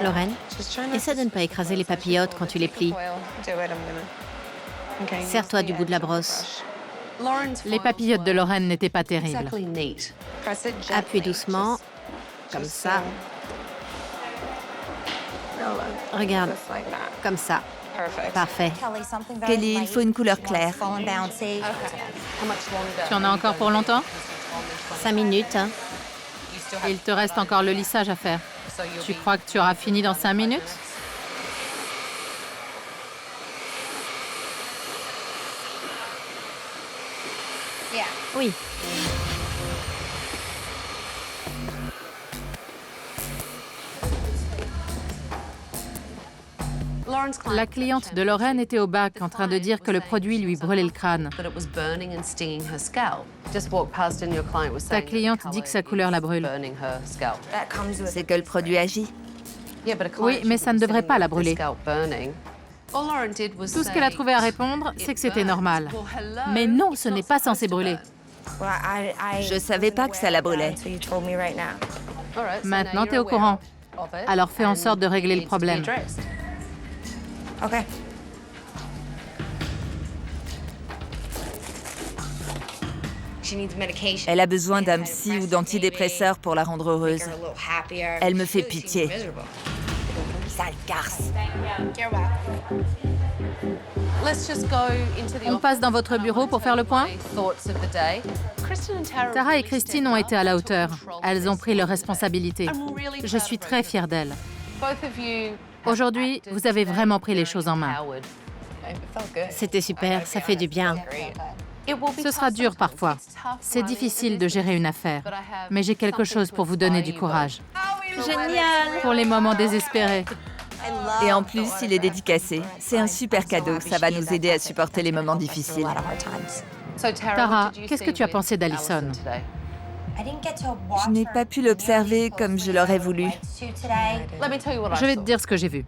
Lorraine, essaie de ne pas écraser les papillotes quand tu les plies. Serre-toi du bout de la brosse. Les papillotes de Lorraine n'étaient pas terribles. Appuie doucement, comme ça. Regarde, comme ça. Parfait. Kelly, il faut une couleur claire. Tu en as encore pour longtemps? 5 minutes, hein. Il te reste encore le lissage à faire. Tu crois que tu auras fini dans 5 minutes? Oui. La cliente de Lorraine était au bac en train de dire que le produit lui brûlait le crâne. Ta cliente dit que sa couleur la brûle. C'est que le produit agit. Oui, mais ça ne devrait pas la brûler. Tout ce qu'elle a trouvé à répondre, c'est que c'était normal. Mais non, ce n'est pas censé brûler. Je savais pas que ça la brûlait. Maintenant, tu es au courant. Alors fais en sorte de régler le problème. Elle a besoin d'un psy ou d'antidépresseur pour la rendre heureuse. Elle me fait pitié. Sale garce. On passe dans votre bureau pour faire le point? Tara et Christine ont été à la hauteur. Elles ont pris leurs responsabilités. Je suis très fière d'elles. Aujourd'hui, vous avez vraiment pris les choses en main. C'était super, ça fait du bien. Ce sera dur parfois. C'est difficile de gérer une affaire. Mais j'ai quelque chose pour vous donner du courage. Génial! Pour les moments désespérés. Et en plus, il est dédicacé. C'est un super cadeau. Ça va nous aider à supporter les moments difficiles. Tara, qu'est-ce que tu as pensé d'Allison? Je n'ai pas pu l'observer comme je l'aurais voulu. Je vais te dire ce que j'ai vu.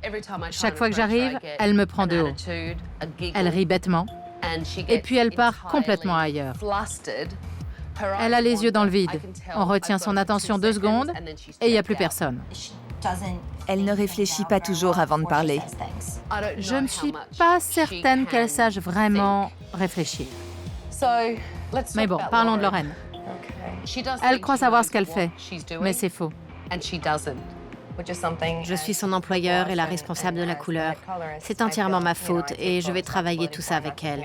Chaque fois que j'arrive, elle me prend de haut. Elle rit bêtement. Et puis elle part complètement ailleurs. Elle a les yeux dans le vide. On retient son attention 2 secondes et il n'y a plus personne. Elle ne réfléchit pas toujours avant de parler. Je ne suis pas certaine qu'elle sache vraiment réfléchir. Mais bon, parlons de Lorraine. Elle croit savoir ce qu'elle fait, mais c'est faux. Je suis son employeur et la responsable de la couleur. C'est entièrement ma faute et je vais travailler tout ça avec elle.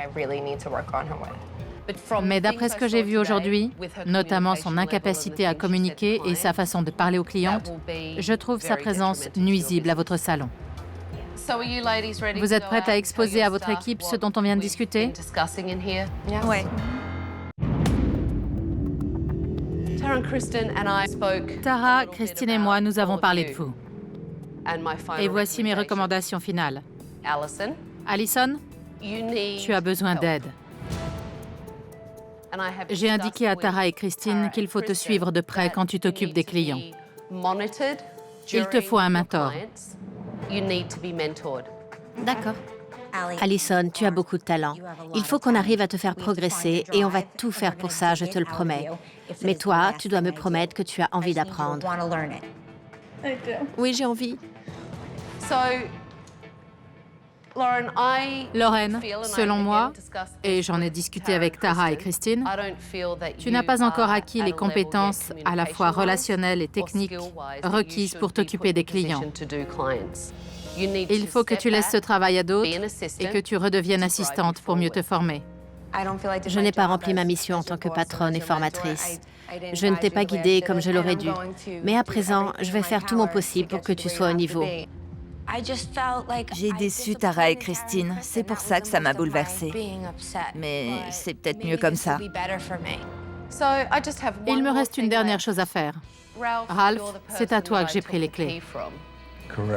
Mais d'après ce que j'ai vu aujourd'hui, notamment son incapacité à communiquer et sa façon de parler aux clientes, je trouve sa présence nuisible à votre salon. Vous êtes prête à exposer à votre équipe ce dont on vient de discuter? Ouais. Tara, Christine et moi, nous avons parlé de vous. Et voici mes recommandations finales. Allison, tu as besoin d'aide. J'ai indiqué à Tara et Christine qu'il faut te suivre de près quand tu t'occupes des clients. Il te faut un mentor. D'accord. Allison, tu as beaucoup de talent. Il faut qu'on arrive à te faire progresser et on va tout faire pour ça, je te le promets. Mais toi, tu dois me promettre que tu as envie d'apprendre. Oui, j'ai envie. Lorraine, selon moi, et j'en ai discuté avec Tara et Christine, tu n'as pas encore acquis les compétences à la fois relationnelles et techniques requises pour t'occuper des clients. Il faut que tu laisses ce travail à d'autres et que tu redeviennes assistante pour mieux te former. Je n'ai pas rempli ma mission en tant que patronne et formatrice. Je ne t'ai pas guidée comme je l'aurais dû. Mais à présent, je vais faire tout mon possible pour que tu sois au niveau. J'ai déçu Tara et Christine. C'est pour ça que ça m'a bouleversée. Mais c'est peut-être mieux comme ça. Il me reste une dernière chose à faire. Ralph, c'est à toi que j'ai pris les clés.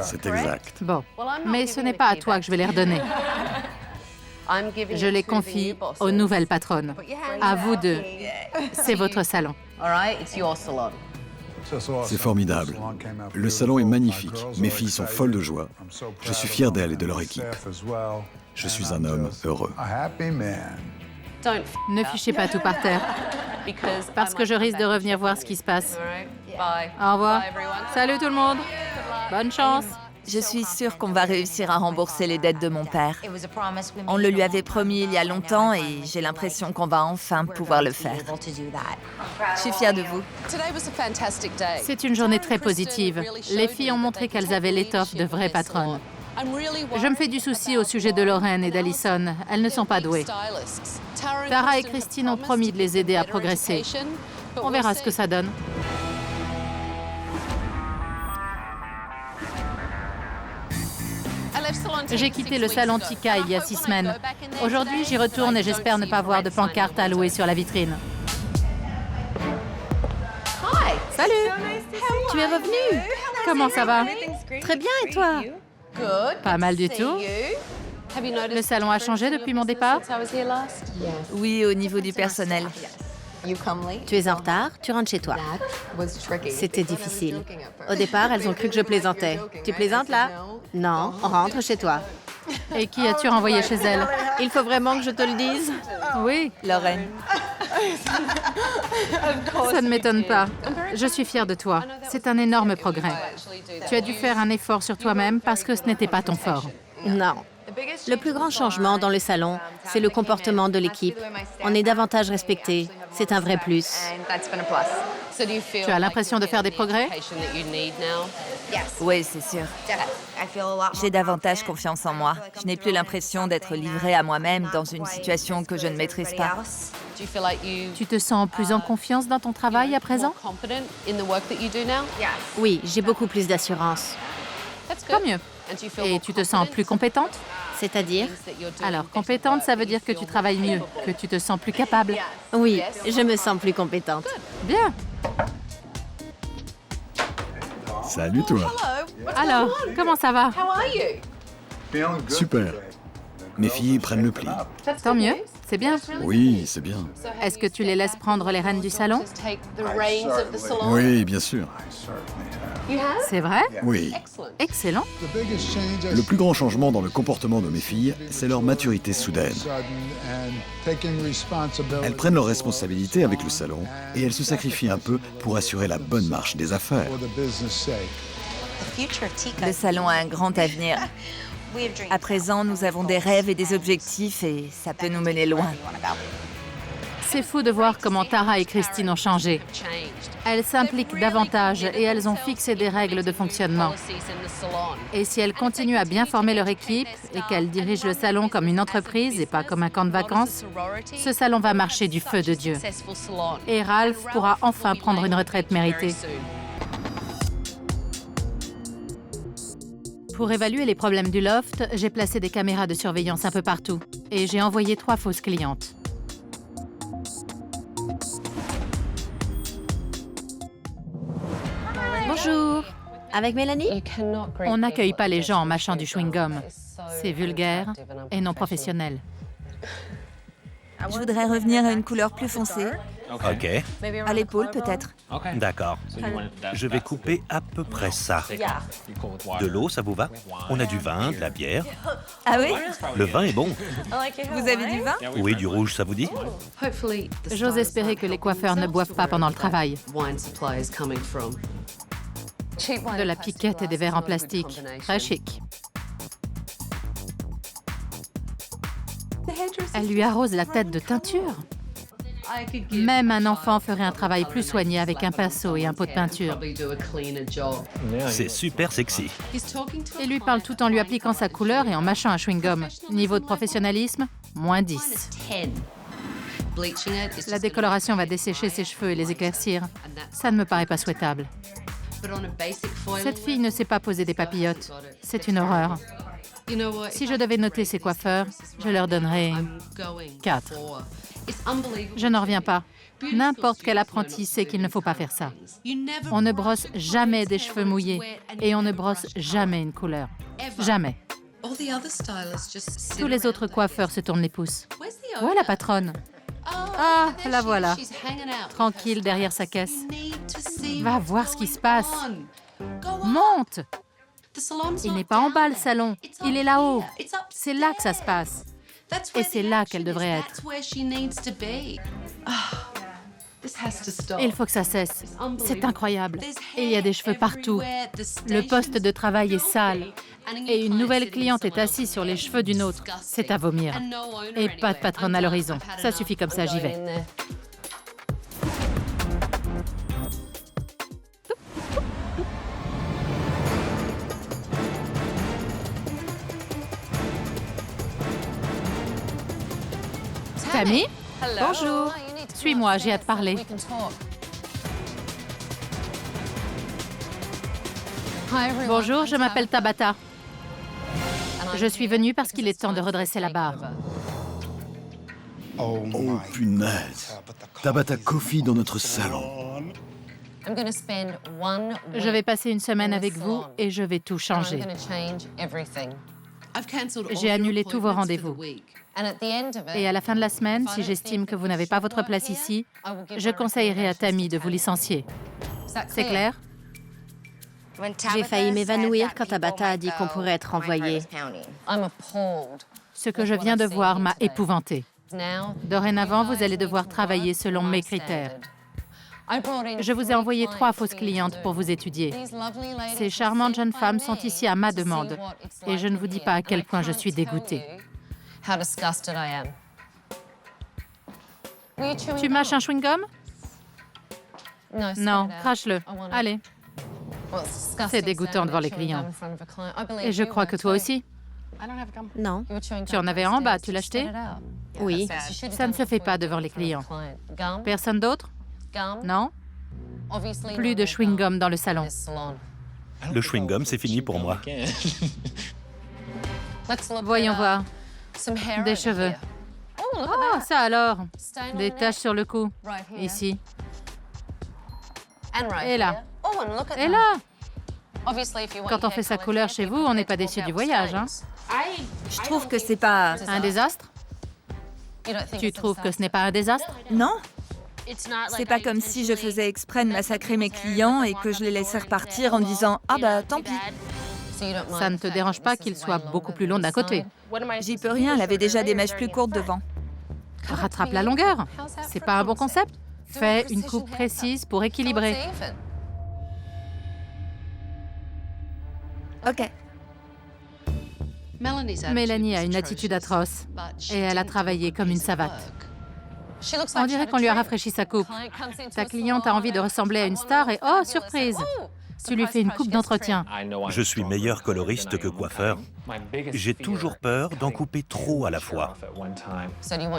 C'est exact. Bon, mais ce n'est pas à toi que je vais les redonner. Je les confie aux nouvelles patronnes. À vous deux. C'est votre salon. C'est formidable. Le salon est magnifique. Mes filles sont folles de joie. Je suis fier d'elles et de leur équipe. Je suis un homme heureux. Ne fichez pas tout par terre, parce que je risque de revenir voir ce qui se passe. Au revoir. Salut tout le monde. Bonne chance. Je suis sûre qu'on va réussir à rembourser les dettes de mon père. On le lui avait promis il y a longtemps et j'ai l'impression qu'on va enfin pouvoir le faire. Je suis fière de vous. C'est une journée très positive. Les filles ont montré qu'elles avaient l'étoffe de vraies patronnes. Je me fais du souci au sujet de Lorraine et d'Allison. Elles ne sont pas douées. Tara et Christine ont promis de les aider à progresser. On verra ce que ça donne. J'ai quitté le salon Tika il y a 6 semaines. Aujourd'hui, j'y retourne et j'espère ne pas voir de pancarte à louer sur la vitrine. Salut! Tu es revenu? Comment ça va? Très bien, et toi? Pas mal du tout. Le salon a changé depuis mon départ? Oui, au niveau du personnel. Tu es en retard, tu rentres chez toi. C'était difficile. Au départ, elles ont cru que je plaisantais. Tu plaisantes là? Non, on rentre chez toi. Et qui as-tu renvoyé chez elle? Il faut vraiment que je te le dise? Oui, Lorraine. ça ne m'étonne pas. Je suis fière de toi. C'est un énorme progrès. Tu as dû faire un effort sur toi-même parce que ce n'était pas ton fort. Non. Le plus grand changement dans le salon, c'est le comportement de l'équipe. On est davantage respecté. C'est un vrai plus. Tu as l'impression de faire des progrès? Oui, c'est sûr. J'ai davantage confiance en moi. Je n'ai plus l'impression d'être livrée à moi-même dans une situation que je ne maîtrise pas. Tu te sens plus en confiance dans ton travail à présent? Oui, j'ai beaucoup plus d'assurance. Tant mieux. Et tu te sens plus compétente? C'est-à-dire? Alors, compétente, ça veut dire que tu travailles mieux, que tu te sens plus capable. Oui, je me sens plus compétente. Bien. Salut toi. Alors, comment ça va? Super. Mes filles prennent le pli. Tant mieux, c'est bien. Oui, c'est bien. Est-ce que tu les laisses prendre les rênes du salon? Oui, bien sûr. C'est vrai? Oui. Excellent. Le plus grand changement dans le comportement de mes filles, c'est leur maturité soudaine. Elles prennent leurs responsabilités avec le salon et elles se sacrifient un peu pour assurer la bonne marche des affaires. Le salon a un grand avenir. À présent, nous avons des rêves et des objectifs et ça peut nous mener loin. C'est fou de voir comment Tara et Christine ont changé. Elles s'impliquent davantage et elles ont fixé des règles de fonctionnement. Et si elles continuent à bien former leur équipe et qu'elles dirigent le salon comme une entreprise et pas comme un camp de vacances, ce salon va marcher du feu de Dieu. Et Ralph pourra enfin prendre une retraite méritée. Pour évaluer les problèmes du loft, j'ai placé des caméras de surveillance un peu partout et j'ai envoyé 3 fausses clientes. Bonjour. Avec Mélanie? On n'accueille pas les gens en mâchant du chewing-gum. C'est vulgaire et non professionnel. Je voudrais revenir à une couleur plus foncée. OK, À l'épaule, peut-être. d'accord. Je vais couper à peu près ça. De l'eau, ça vous va? On a du vin, de la bière. Ah oui? Le vin est bon. Vous avez du vin? Oui, du rouge, ça vous dit? J'ose espérer que les coiffeurs ne boivent pas pendant le travail. De la piquette et des verres en plastique. Très chic. Elle lui arrose la tête de teinture. Même un enfant ferait un travail plus soigné avec un pinceau et un pot de peinture. C'est super sexy. Il lui parle tout en lui appliquant sa couleur et en mâchant un chewing-gum. Niveau de professionnalisme, moins 10. La décoloration va dessécher ses cheveux et les éclaircir. Ça ne me paraît pas souhaitable. Cette fille ne sait pas poser des papillotes. C'est une horreur. Si je devais noter ses coiffeurs, je leur donnerais 4. Je n'en reviens pas. N'importe quel apprenti sait qu'il ne faut pas faire ça. On ne brosse jamais des cheveux mouillés et on ne brosse jamais une couleur. Jamais. Tous les autres coiffeurs se tournent les pouces. Où est la patronne? Ah, la voilà. Tranquille derrière sa caisse. Va voir ce qui se passe. Monte! Il n'est pas en bas, le salon. Il est là-haut. C'est là que ça se passe. Et c'est là qu'elle devrait être. Il faut que ça cesse. C'est incroyable. Il y a des cheveux partout. Le poste de travail est sale. Et une nouvelle cliente est assise sur les cheveux d'une autre. C'est à vomir. Et pas de patronne à l'horizon. Ça suffit comme ça, j'y vais. Tammy? Bonjour. Suis-moi, j'ai hâte de parler. Bonjour, je m'appelle Tabata. Je suis venue parce qu'il est temps de redresser la barre. Oh punaise! Tabata Coffee dans notre salon. Je vais passer une semaine avec vous et je vais tout changer. J'ai annulé tous vos rendez-vous. Et à la fin de la semaine, si j'estime que vous n'avez pas votre place ici, je conseillerais à Tammy de vous licencier. C'est clair? J'ai failli m'évanouir quand Tabata a dit qu'on pourrait être envoyé. Ce que je viens de voir m'a épouvantée. Dorénavant, vous allez devoir travailler selon mes critères. Je vous ai envoyé 3 fausses clientes pour vous étudier. Ces charmantes jeunes femmes sont ici à ma demande. Et je ne vous dis pas à quel point je suis dégoûtée. Tu mâches un chewing-gum? Non, crache-le. Allez. C'est dégoûtant devant les clients. Et je crois que toi aussi. Non. Tu en avais un en bas, tu l'as acheté? Oui. Ça ne se fait pas devant les clients. Personne d'autre? Non? Plus de chewing-gum dans le salon. Le chewing-gum, c'est fini pour moi. Voyons voir. Des cheveux. Oh, ça alors. Des taches sur le cou. Ici. Et là. Et là. Quand on fait sa couleur chez vous, on n'est pas déçu du voyage, hein? Je trouve que c'est pas... Un désastre? Tu trouves que ce n'est pas un désastre? Non? C'est pas comme si je faisais exprès de massacrer mes clients et que je les laissais repartir en disant « Ah bah, tant pis ». Ça ne te dérange pas qu'il soit beaucoup plus long d'un côté? J'y peux rien, elle avait déjà des mèches plus courtes devant. Rattrape la longueur. C'est pas un bon concept? Fais une coupe précise pour équilibrer. Ok. Mélanie a une attitude atroce et elle a travaillé comme une savate. On dirait qu'on lui a rafraîchi sa coupe. Ta cliente a envie de ressembler à une star et oh, surprise! Tu lui fais une coupe d'entretien. Je suis meilleur coloriste que coiffeur. J'ai toujours peur d'en couper trop à la fois.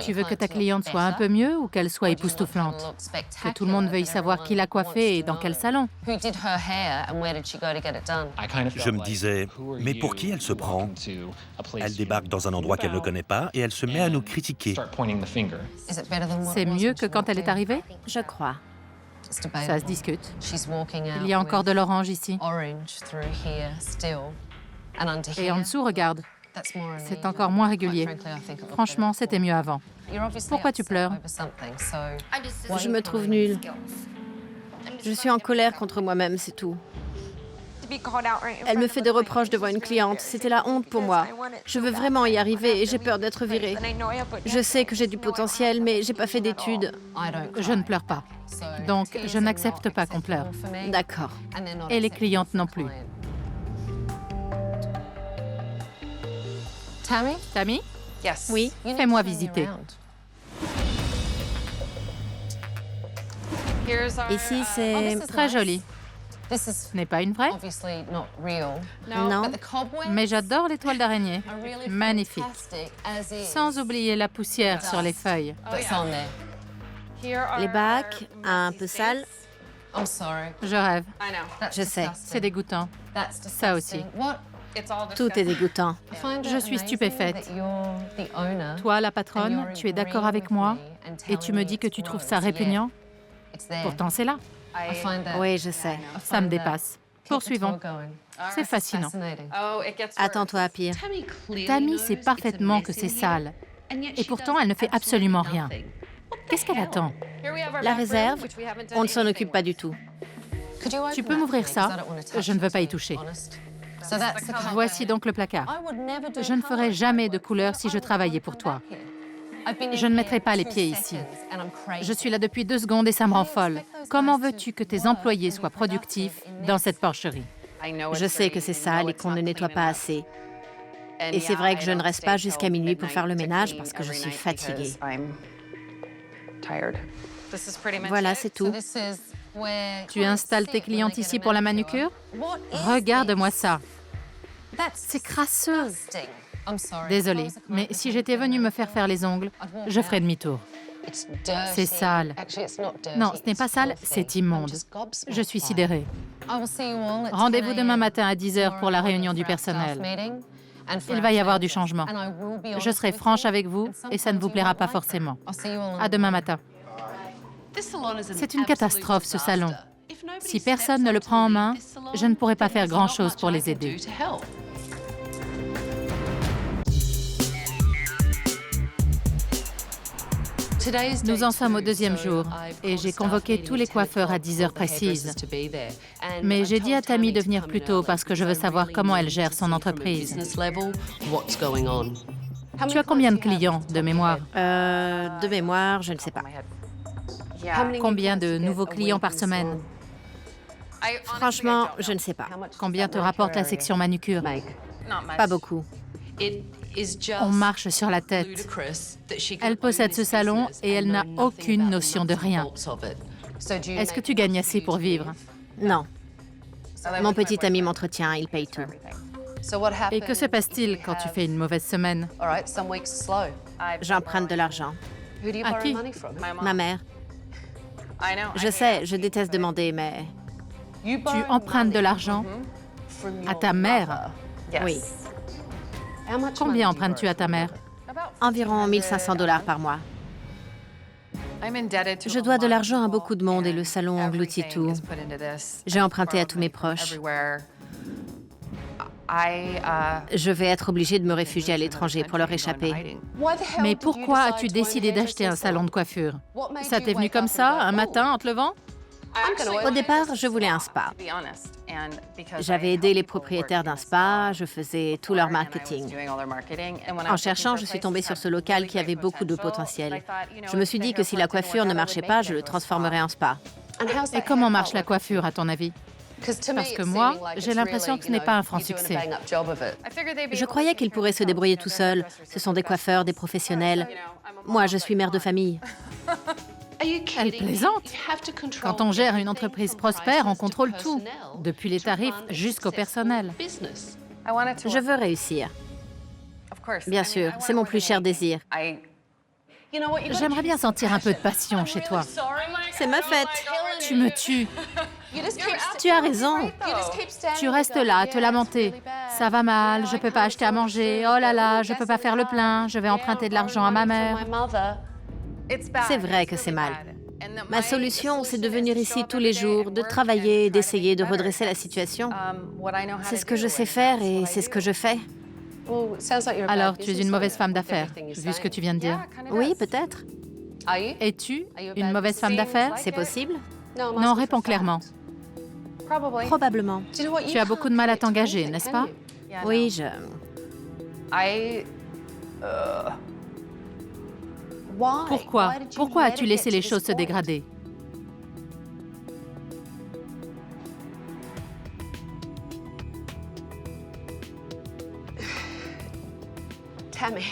Tu veux que ta cliente soit un peu mieux ou qu'elle soit époustouflante? Que tout le monde veuille savoir qui l'a coiffée et dans quel salon? Je me disais, mais pour qui elle se prend? Elle débarque dans un endroit qu'elle ne connaît pas et elle se met à nous critiquer. C'est mieux que quand elle est arrivée? Je crois. Ça se discute. Il y a encore de l'orange ici. Et en dessous, regarde. C'est encore moins régulier. Franchement, c'était mieux avant. Pourquoi tu pleures? Je me trouve nulle. Je suis en colère contre moi-même, c'est tout. Elle me fait des reproches devant une cliente. C'était la honte pour moi. Je veux vraiment y arriver et j'ai peur d'être virée. Je sais que j'ai du potentiel, mais j'ai pas fait d'études. Je ne pleure pas. Donc, je n'accepte pas qu'on pleure. D'accord. Et les clientes non plus. Tammy? Oui. Fais-moi visiter. Ici, c'est... Très joli. Ce n'est pas une vraie? Non. Mais j'adore les toiles d'araignée. Magnifique. Sans oublier la poussière sur les feuilles. Les bacs, un peu sales. Je rêve. Je sais. C'est dégoûtant. Ça aussi. Tout est dégoûtant. Je suis stupéfaite. Toi, la patronne, tu es d'accord avec moi? Et tu me dis que tu trouves ça répugnant? Pourtant, c'est là. Oui, je sais. Ça me dépasse. Poursuivons. C'est fascinant. Attends-toi à pire. Tammy sait parfaitement que c'est sale. Et pourtant, elle ne fait absolument rien. Qu'est-ce qu'elle attend? La réserve, on ne s'en occupe pas du tout. Tu peux m'ouvrir ça? Je ne veux pas y toucher. Voici donc le placard. Je ne ferai jamais de couleur si je travaillais pour toi. Je ne mettrai pas les pieds ici. Je suis là depuis 2 secondes et ça me rend folle. Comment veux-tu que tes employés soient productifs dans cette porcherie? Je sais que c'est sale et qu'on ne nettoie pas assez. Et c'est vrai que je ne reste pas jusqu'à minuit pour faire le ménage parce que je suis fatiguée. Voilà, c'est tout. Tu installes tes clientes ici pour la manucure? Regarde-moi ça. C'est crasseux. Désolée, mais si j'étais venue me faire les ongles, je ferais demi-tour. C'est sale. Non, ce n'est pas sale, c'est immonde. Je suis sidérée. Rendez-vous demain matin à 10h pour la réunion du personnel. Il va y avoir du changement. Je serai franche avec vous et ça ne vous plaira pas forcément. À demain matin. C'est une catastrophe, ce salon. Si personne ne le prend en main, je ne pourrai pas faire grand-chose pour les aider. Nous en sommes au 2e jour et j'ai convoqué tous les coiffeurs à 10 heures précises. Mais j'ai dit à Tammy de venir plus tôt parce que je veux savoir comment elle gère son entreprise. Tu as combien de clients, de mémoire? De mémoire, je ne sais pas. Combien de nouveaux clients par semaine? Franchement, je ne sais pas. Combien te rapporte la section manucure? Pas beaucoup. On marche sur la tête. Elle possède ce salon et elle n'a aucune notion de rien. Est-ce que tu gagnes assez pour vivre? Non. Mon petit ami m'entretient, il paye tout. Et que se passe-t-il quand tu fais une mauvaise semaine? J'emprunte de l'argent. À qui? Ma mère. Je sais, je déteste demander, mais... Tu empruntes de l'argent à ta mère? Oui. Combien empruntes-tu à ta mère? Environ 1 500 $ par mois. Je dois de l'argent à beaucoup de monde et le salon engloutit tout. J'ai emprunté à tous mes proches. Je vais être obligée de me réfugier à l'étranger pour leur échapper. Mais pourquoi as-tu décidé d'acheter un salon de coiffure? Ça t'est venu comme ça, un matin, en te levant? Au départ, je voulais un spa. J'avais aidé les propriétaires d'un spa, je faisais tout leur marketing. En cherchant, je suis tombée sur ce local qui avait beaucoup de potentiel. Je me suis dit que si la coiffure ne marchait pas, je le transformerais en spa. Et comment marche la coiffure, à ton avis? Parce que moi, j'ai l'impression que ce n'est pas un franc succès. Je croyais qu'ils pourraient se débrouiller tout seuls. Ce sont des coiffeurs, des professionnels. Moi, je suis mère de famille. Elle plaisante. Quand on gère une entreprise prospère, on contrôle tout, depuis les tarifs jusqu'au personnel. Je veux réussir. Bien sûr, c'est mon plus cher désir. J'aimerais bien sentir un peu de passion chez toi. C'est ma fête. Tu me tues. Tu as raison. Tu restes là à te lamenter. Ça va mal, je peux pas acheter à manger. Oh là là, je peux pas faire le plein. Je vais emprunter de l'argent à ma mère. C'est vrai que c'est mal. Ma solution, c'est de venir ici tous les jours, de travailler, d'essayer de redresser la situation. C'est ce que je sais faire et c'est ce que je fais. Alors, tu es une mauvaise femme d'affaires, vu ce que tu viens de dire. Oui, peut-être. Es-tu une mauvaise femme d'affaires? C'est possible? Non, réponds clairement. Probablement. Tu as beaucoup de mal à t'engager, n'est-ce pas? Oui, Pourquoi? Pourquoi as-tu laissé les choses se dégrader?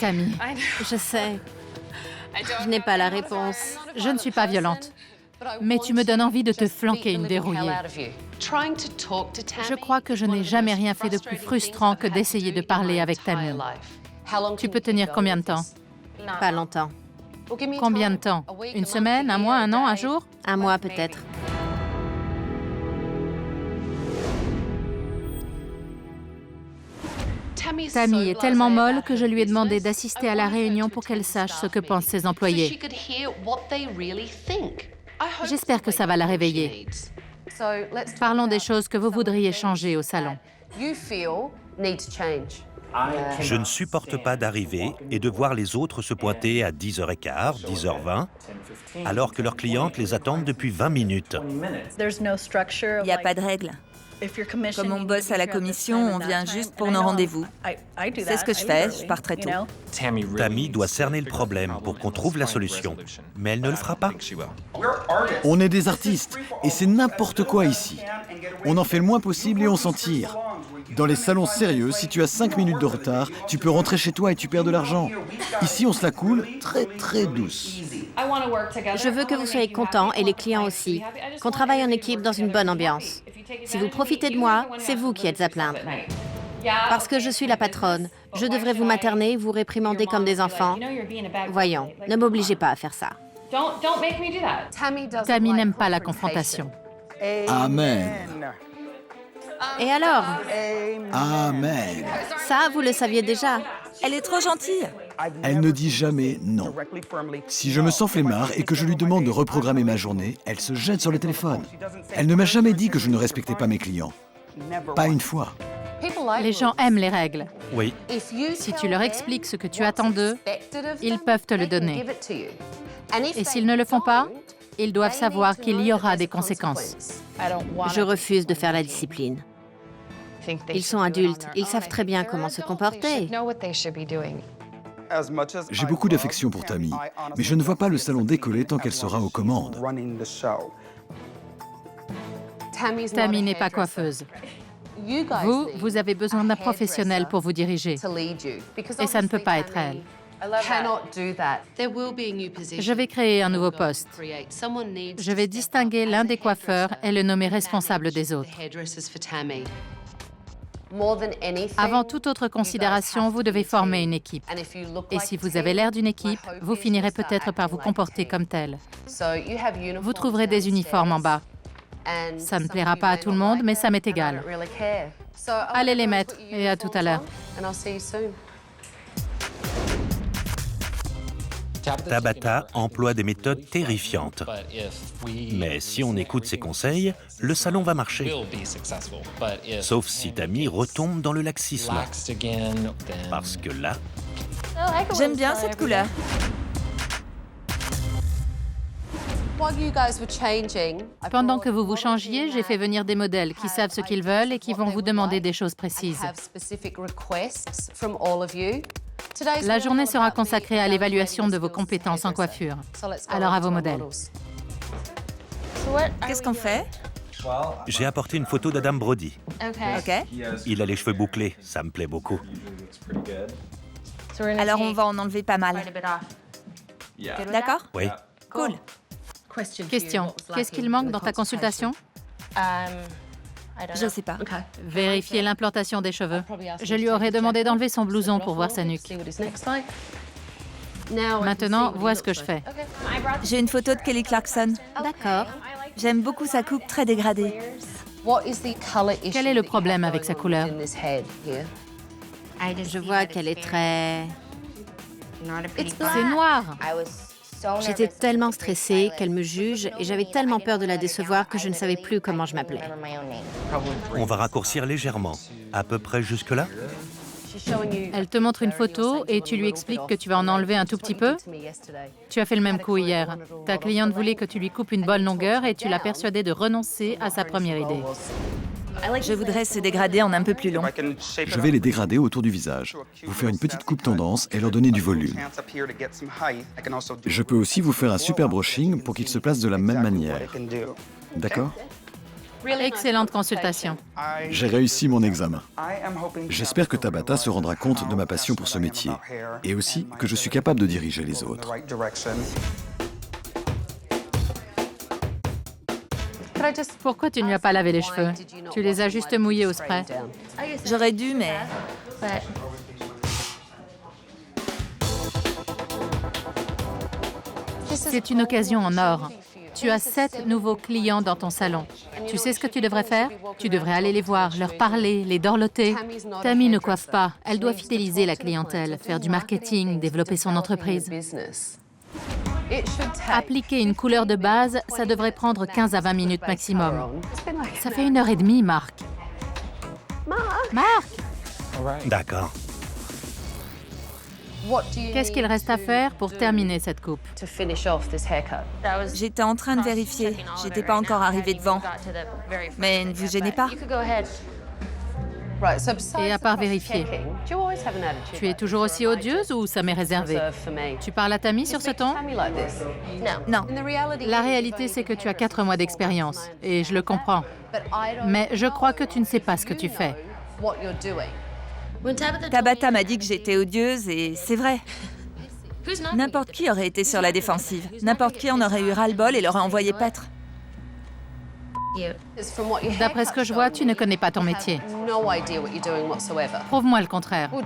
Tammy, je sais. Je n'ai pas la réponse. je ne suis pas violente, mais tu me donnes envie de te flanquer une dérouillée. Je crois que je n'ai jamais rien fait de plus frustrant que d'essayer de parler avec Tammy. Tu peux tenir combien de temps? Pas longtemps. Combien de temps? Une semaine, un mois, un an, un jour? Un mois peut-être. Tammy est tellement molle que je lui ai demandé d'assister à la réunion pour qu'elle sache ce que pensent ses employés. J'espère que ça va la réveiller. Parlons des choses que vous voudriez changer au salon. Je ne supporte pas d'arriver et de voir les autres se pointer à 10h15, 10h20, alors que leurs clientes les attendent depuis 20 minutes. Il n'y a pas de règle. Comme on bosse à la commission, on vient juste pour nos rendez-vous. C'est ce que je fais, je pars très tôt. Tammy doit cerner le problème pour qu'on trouve la solution, mais elle ne le fera pas. On est des artistes et c'est n'importe quoi ici. On en fait le moins possible et on s'en tire. Dans les salons sérieux, si tu as 5 minutes de retard, tu peux rentrer chez toi et tu perds de l'argent. Ici, on se la coule très très douce. Je veux que vous soyez contents et les clients aussi, qu'on travaille en équipe dans une bonne ambiance. Si vous profitez de moi, c'est vous qui êtes à plaindre. Parce que je suis la patronne, je devrais vous materner, vous réprimander comme des enfants. Voyons, ne m'obligez pas à faire ça. Tammy n'aime pas la confrontation. Amen. Et alors? Amen. Ça, vous le saviez déjà. Elle est trop gentille. Elle ne dit jamais non. Si je me sens flemmard et que je lui demande de reprogrammer ma journée, elle se jette sur le téléphone. Elle ne m'a jamais dit que je ne respectais pas mes clients. Pas une fois. Les gens aiment les règles. Oui, Si tu leur expliques ce que tu attends d'eux, ils peuvent te le donner. Et s'ils ne le font pas, ils doivent savoir qu'il y aura des conséquences. Je refuse de faire la discipline. Ils sont adultes, ils savent très bien comment se comporter. J'ai beaucoup d'affection pour Tammy, mais je ne vois pas le salon décoller tant qu'elle sera aux commandes. Tammy n'est pas coiffeuse. Vous avez besoin d'un professionnel pour vous diriger. Et ça ne peut pas être elle. Je vais créer un nouveau poste. Je vais distinguer l'un des coiffeurs et le nommer responsable des autres. Avant toute autre considération, vous devez former une équipe. Et si vous avez l'air d'une équipe, vous finirez peut-être par vous comporter comme tel. Vous trouverez des uniformes en bas. Ça ne plaira pas à tout le monde, mais ça m'est égal. Allez les mettre et à tout à l'heure. Tabata emploie des méthodes terrifiantes. Mais si on écoute ses conseils, le salon va marcher. Sauf si Tammy retombe dans le laxisme. Parce que là, J'aime bien cette couleur. Pendant que vous vous changiez, j'ai fait venir des modèles qui savent ce qu'ils veulent et qui vont vous demander des choses précises. La journée sera consacrée à l'évaluation de vos compétences en coiffure. Alors à vos modèles. Qu'est-ce qu'on fait? j'ai apporté une photo d'Adam Brody. Ok. Il a les cheveux bouclés, ça me plaît beaucoup. Alors on va en enlever pas mal. D'accord? Oui. Cool. Question. Qu'est-ce qu'il manque dans ta consultation? Je sais pas. Vérifier l'implantation des cheveux. Je lui aurais demandé d'enlever son blouson pour voir sa nuque. Maintenant, vois ce que je fais. J'ai une photo de Kelly Clarkson. D'accord. J'aime beaucoup sa coupe très dégradée. Quel est le problème avec sa couleur? Je vois qu'elle est très... C'est noir. J'étais tellement stressée qu'elle me juge et j'avais tellement peur de la décevoir que je ne savais plus comment je m'appelais. On va raccourcir légèrement. À peu près jusque-là. Elle te montre une photo et tu lui expliques que tu vas en enlever un tout petit peu. Tu as fait le même coup hier. Ta cliente voulait que tu lui coupes une bonne longueur et tu l'as persuadée de renoncer à sa première idée. Je voudrais se dégrader en un peu plus long. Je vais les dégrader autour du visage, vous faire une petite coupe tendance et leur donner du volume. Je peux aussi vous faire un super brushing pour qu'ils se placent de la même manière. D'accord? Excellente consultation. J'ai réussi mon examen. J'espère que Tabata se rendra compte de ma passion pour ce métier et aussi que je suis capable de diriger les autres. Pourquoi tu ne lui as pas lavé les cheveux? Tu les as juste mouillés au spray. J'aurais dû, mais... C'est une occasion en or. Tu as 7 nouveaux clients dans ton salon. Tu sais ce que tu devrais faire? Tu devrais aller les voir, leur parler, les dorloter. Tammy ne coiffe pas. Elle doit fidéliser la clientèle, faire du marketing, développer son entreprise. Appliquer une couleur de base, ça devrait prendre 15 à 20 minutes maximum. Ça fait 1h30, Marc. Marc! D'accord. Qu'est-ce qu'il reste à faire pour terminer cette coupe? J'étais en train de vérifier. J'étais pas encore arrivée devant. Mais ne vous gênez pas. Et à part vérifier, tu es toujours aussi odieuse ou ça m'est réservé? Tu parles à Tammy sur ce ton? Non. La réalité, c'est que tu as 4 mois d'expérience, et je le comprends. Mais je crois que tu ne sais pas ce que tu fais. Tabata m'a dit que j'étais odieuse et c'est vrai. N'importe qui aurait été sur la défensive. N'importe qui en aurait eu ras-le-bol et l'aurait envoyé paître. D'après ce que je vois, tu ne connais pas ton métier. Prouve-moi le contraire. Je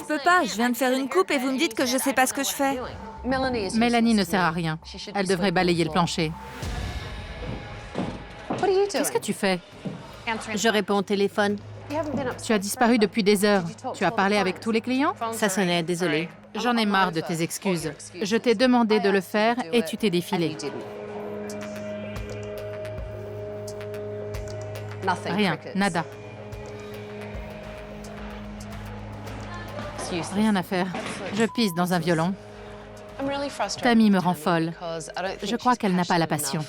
peux pas, je viens de faire une coupe et vous me dites que je sais pas ce que je fais. Mélanie ne sert à rien. Elle devrait balayer le plancher. Qu'est-ce que tu fais? Je réponds au téléphone. Tu as disparu depuis des heures. Tu as parlé avec tous les clients? Ça sonnait, désolée. J'en ai marre de tes excuses. Je t'ai demandé de le faire et tu t'es défilé. Rien, nada. Rien à faire. Je pisse dans un violon. Tammy me rend folle. Je crois qu'elle n'a pas la passion.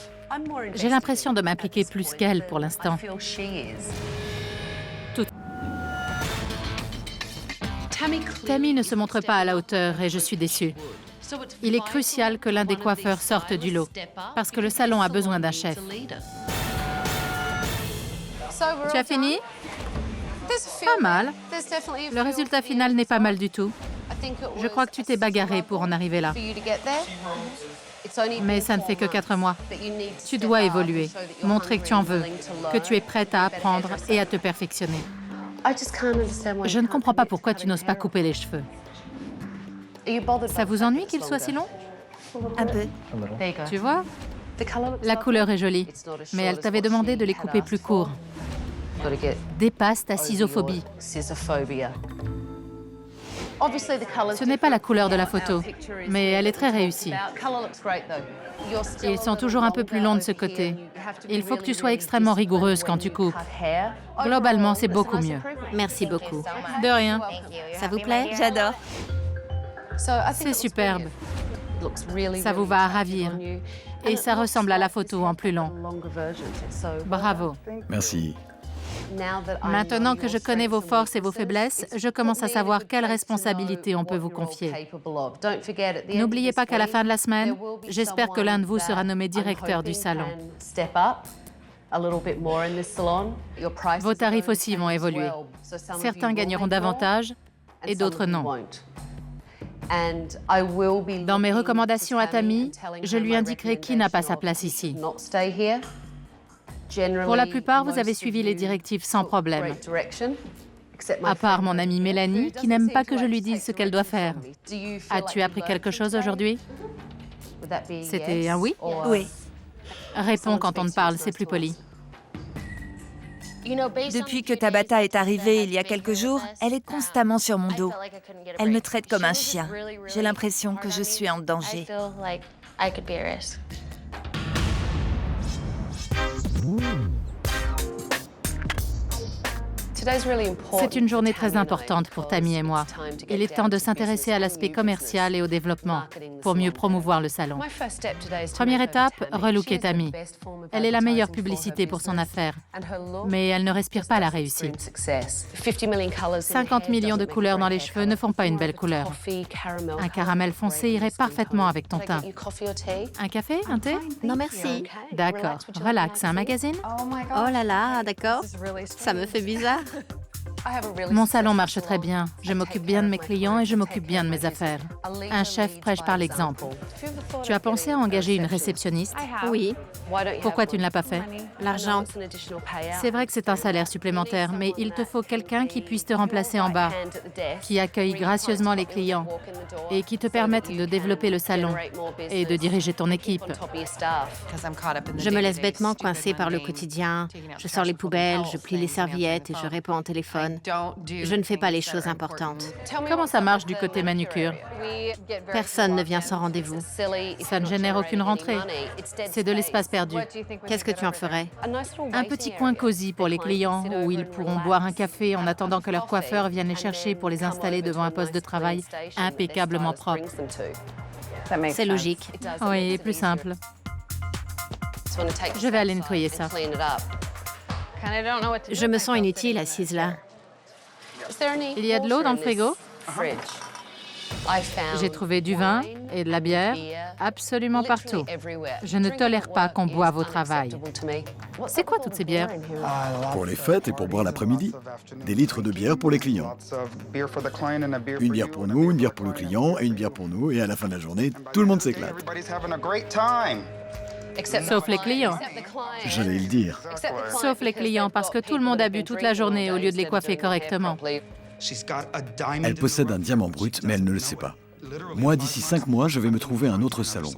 J'ai l'impression de m'impliquer plus qu'elle pour l'instant. Tammy ne se montre pas à la hauteur et je suis déçue. Il est crucial que l'un des coiffeurs sorte du lot, parce que le salon a besoin d'un chef. Tu as fini? Pas mal. Le résultat final n'est pas mal du tout. Je crois que tu t'es bagarré pour en arriver là. Mais ça ne fait que 4 mois. Tu dois évoluer, montrer que tu en veux, que tu es prête à apprendre et à te perfectionner. Je ne comprends pas pourquoi tu n'oses pas couper les cheveux. Ça vous ennuie qu'il soit si long? Un peu. Tu vois? La couleur est jolie, mais elle t'avait demandé de les couper plus courts. Dépasse ta cisophobie. Ce n'est pas la couleur de la photo, mais elle est très réussie. Ils sont toujours un peu plus longs de ce côté. Il faut que tu sois extrêmement rigoureuse quand tu coupes. Globalement, c'est beaucoup mieux. Merci beaucoup. De rien. Ça vous plaît? J'adore. C'est superbe. Ça vous va à ravir. Et ça ressemble à la photo en plus long. Bravo. Merci. Maintenant que je connais vos forces et vos faiblesses, je commence à savoir quelles responsabilités on peut vous confier. N'oubliez pas qu'à la fin de la semaine, j'espère que l'un de vous sera nommé directeur du salon. Vos tarifs aussi vont évoluer. Certains gagneront davantage et d'autres non. Dans mes recommandations à Tammy, je lui indiquerai qui n'a pas sa place ici. Pour la plupart, vous avez suivi les directives sans problème. À part mon amie Mélanie, qui n'aime pas que je lui dise ce qu'elle doit faire. As-tu appris quelque chose aujourd'hui? C'était un oui? Oui. Réponds quand on te parle, c'est plus poli. Depuis que Tabata est arrivée il y a quelques jours, elle est constamment sur mon dos. Elle me traite comme un chien. J'ai l'impression que je suis en danger. C'est une journée très importante pour Tammy et moi. Il est temps de s'intéresser à l'aspect commercial et au développement pour mieux promouvoir le salon. Première étape, relooker Tammy. Elle est la meilleure publicité pour son affaire, mais elle ne respire pas la réussite. 50 millions de couleurs dans les cheveux ne font pas une belle couleur. Un caramel foncé irait parfaitement avec ton teint. Un café? Un thé? Non, merci. D'accord. Relax, un magazine? Oh là là, d'accord. Ça me fait bizarre. Mon salon marche très bien. Je m'occupe bien de mes clients et je m'occupe bien de mes affaires. Un chef prêche par l'exemple. Tu as pensé à engager une réceptionniste? Oui. Pourquoi tu ne l'as pas fait? L'argent. C'est vrai que c'est un salaire supplémentaire, mais il te faut quelqu'un qui puisse te remplacer en bas, qui accueille gracieusement les clients et qui te permette de développer le salon et de diriger ton équipe. Je me laisse bêtement coincer par le quotidien. Je sors les poubelles, je plie les serviettes et je réponds au téléphone. Je ne fais pas les choses importantes. Comment ça marche du côté manucure? Personne ne vient sans rendez-vous. Ça ne génère aucune rentrée. C'est de l'espace perdu. Qu'est-ce que tu en ferais? Un petit coin cosy pour les clients où ils pourront boire un café en attendant que leur coiffeur vienne les chercher pour les installer devant un poste de travail impeccablement propre. C'est logique. Oui, plus simple. Je vais aller nettoyer ça. Je me sens inutile assise là. Il y a de l'eau dans le frigo? J'ai trouvé du vin et de la bière absolument partout. Je ne tolère pas qu'on boive au travail. C'est quoi toutes ces bières? Pour les fêtes et pour boire l'après-midi. Des litres de bière pour les clients. Une bière pour nous, une bière pour le client et une bière pour nous. Et à la fin de la journée, tout le monde s'éclate. Sauf les clients. J'allais le dire. Sauf les clients, parce que tout le monde a bu toute la journée au lieu de les coiffer correctement. Elle possède un diamant brut, mais elle ne le sait pas. Moi, d'ici 5 mois, je vais me trouver un autre salon.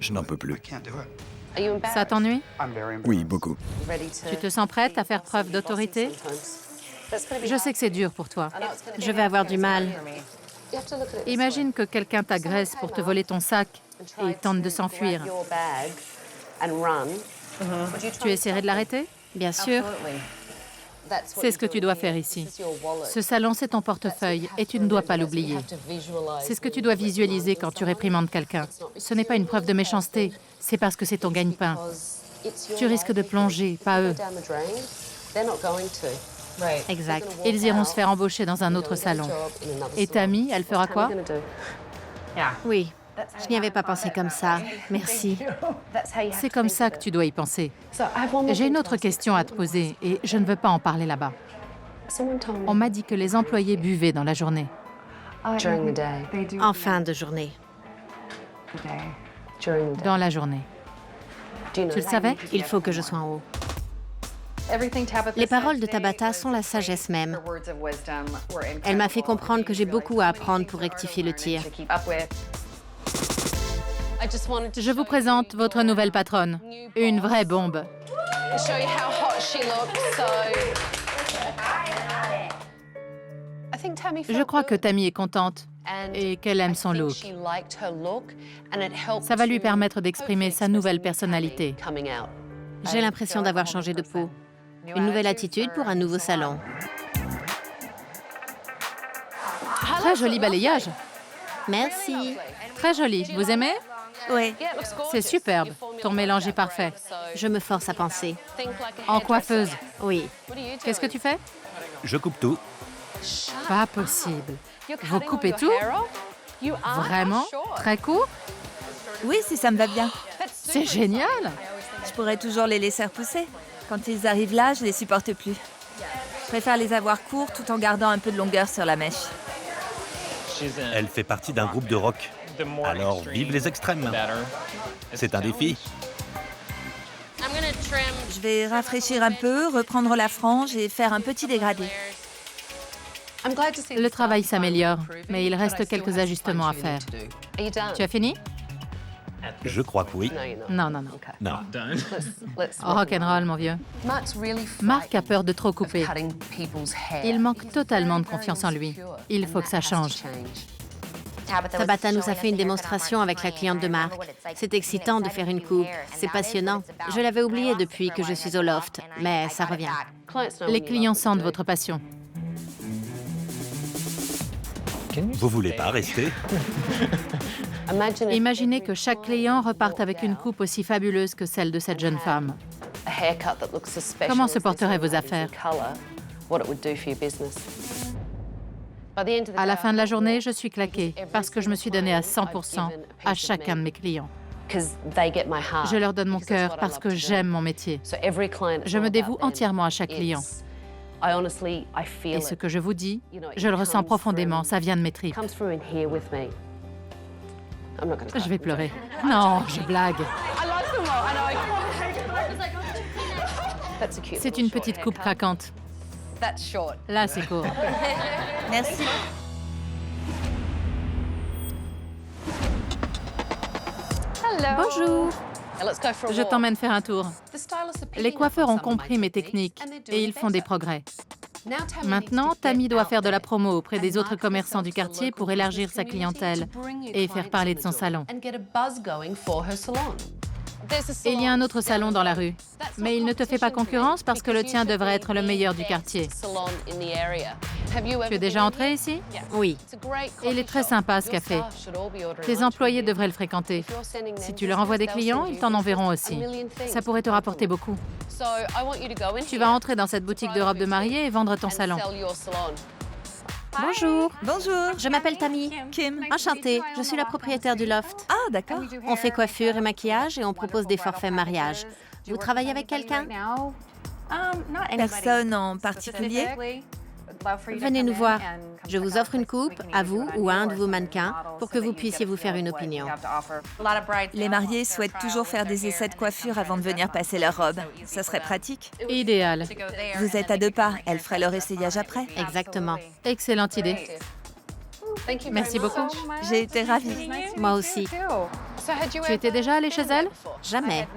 Je n'en peux plus. Ça t'ennuie? Oui, beaucoup. Tu te sens prête à faire preuve d'autorité? Je sais que c'est dur pour toi. Je vais avoir du mal. Imagine que quelqu'un t'agresse pour te voler ton sac et tente de s'enfuir. Tu essaierais de l'arrêter? Bien sûr. C'est ce que tu dois faire ici. Ce salon, c'est ton portefeuille et tu ne dois pas l'oublier. C'est ce que tu dois visualiser quand tu réprimandes quelqu'un. Ce n'est pas une preuve de méchanceté, c'est parce que c'est ton gagne-pain. Tu risques de plonger, pas eux. Exact. Ils iront se faire embaucher dans un autre salon. Et Tammy, elle fera quoi? Oui. Je n'y avais pas pensé comme ça. Merci. C'est comme ça que tu dois y penser. J'ai une autre question à te poser et je ne veux pas en parler là-bas. On m'a dit que les employés buvaient dans la journée. En fin de journée. Dans la journée. Tu le savais? Il faut que je sois en haut. Les paroles de Tabata sont la sagesse même. Elle m'a fait comprendre que j'ai beaucoup à apprendre pour rectifier le tir. Je vous présente votre nouvelle patronne. Une vraie bombe. Je crois que Tammy est contente et qu'elle aime son look. Ça va lui permettre d'exprimer sa nouvelle personnalité. J'ai l'impression d'avoir changé de peau. Une nouvelle attitude pour un nouveau salon. Très joli balayage. Merci. Très joli. Vous aimez? Oui. C'est superbe. Ton mélange est parfait. Je me force à penser. En coiffeuse. Oui. Qu'est-ce que tu fais? Je coupe tout. Pas possible. Vous coupez tout? Vraiment? Très court? Oui, si ça me va bien. C'est génial! Je pourrais toujours les laisser repousser. Quand ils arrivent là, je les supporte plus. Je préfère les avoir courts tout en gardant un peu de longueur sur la mèche. Elle fait partie d'un groupe de rock. Alors, vive les extrêmes. C'est un défi. Je vais rafraîchir un peu, reprendre la frange et faire un petit dégradé. Le travail s'améliore, mais il reste quelques ajustements à faire. Tu as fini? Je crois que oui. Non, non, non. Non. Rock'n'roll, mon vieux. Marc a peur de trop couper. Il manque totalement de confiance en lui. Il faut que ça change. Tabata nous a fait une démonstration avec la cliente de Marc. C'est excitant de faire une coupe. C'est passionnant. Je l'avais oublié depuis que je suis au loft, mais ça revient. Les clients sentent votre passion. Vous voulez pas rester? Imaginez que chaque client reparte avec une coupe aussi fabuleuse que celle de cette jeune femme. Comment se porteraient vos affaires? À la fin de la journée, je suis claquée parce que je me suis donnée à 100% à chacun de mes clients. Je leur donne mon cœur parce que j'aime mon métier. Je me dévoue entièrement à chaque client. Et ce que je vous dis, je le ressens profondément, ça vient de mes tripes. Je vais pleurer. Non, je blague. C'est une petite coupe craquante. Là, c'est court. Merci. Bonjour. Je t'emmène faire un tour. Les coiffeurs ont compris mes techniques et ils font des progrès. Maintenant, Tammy doit faire de la promo auprès des autres commerçants du quartier pour élargir sa clientèle et faire parler de son salon. Il y a un autre salon dans la rue, mais il ne te fait pas concurrence parce que le tien devrait être le meilleur du quartier. Tu es déjà entré ici? Oui. Il est très sympa ce café. Tes employés devraient le fréquenter. Si tu leur envoies des clients, ils t'en enverront aussi. Ça pourrait te rapporter beaucoup. Tu vas entrer dans cette boutique de robes de mariée et vendre ton salon. Bonjour. Bonjour. Je m'appelle Tammy. Kim. Enchantée, je suis la propriétaire du loft. Ah, d'accord. On fait coiffure et maquillage et on propose des forfaits mariage. Vous travaillez avec quelqu'un? Personne en particulier? Venez nous voir. Je vous offre une coupe, à vous ou à un de vos mannequins, pour que vous puissiez vous faire une opinion. Les mariés souhaitent toujours faire des essais de coiffure avant de venir passer leur robe. Ça serait pratique. Idéal. Vous êtes à 2 pas, elles feraient leur essayage après. Exactement. Excellente idée. Merci beaucoup. J'ai été ravie. Moi aussi. Tu étais déjà allée chez elle? Jamais.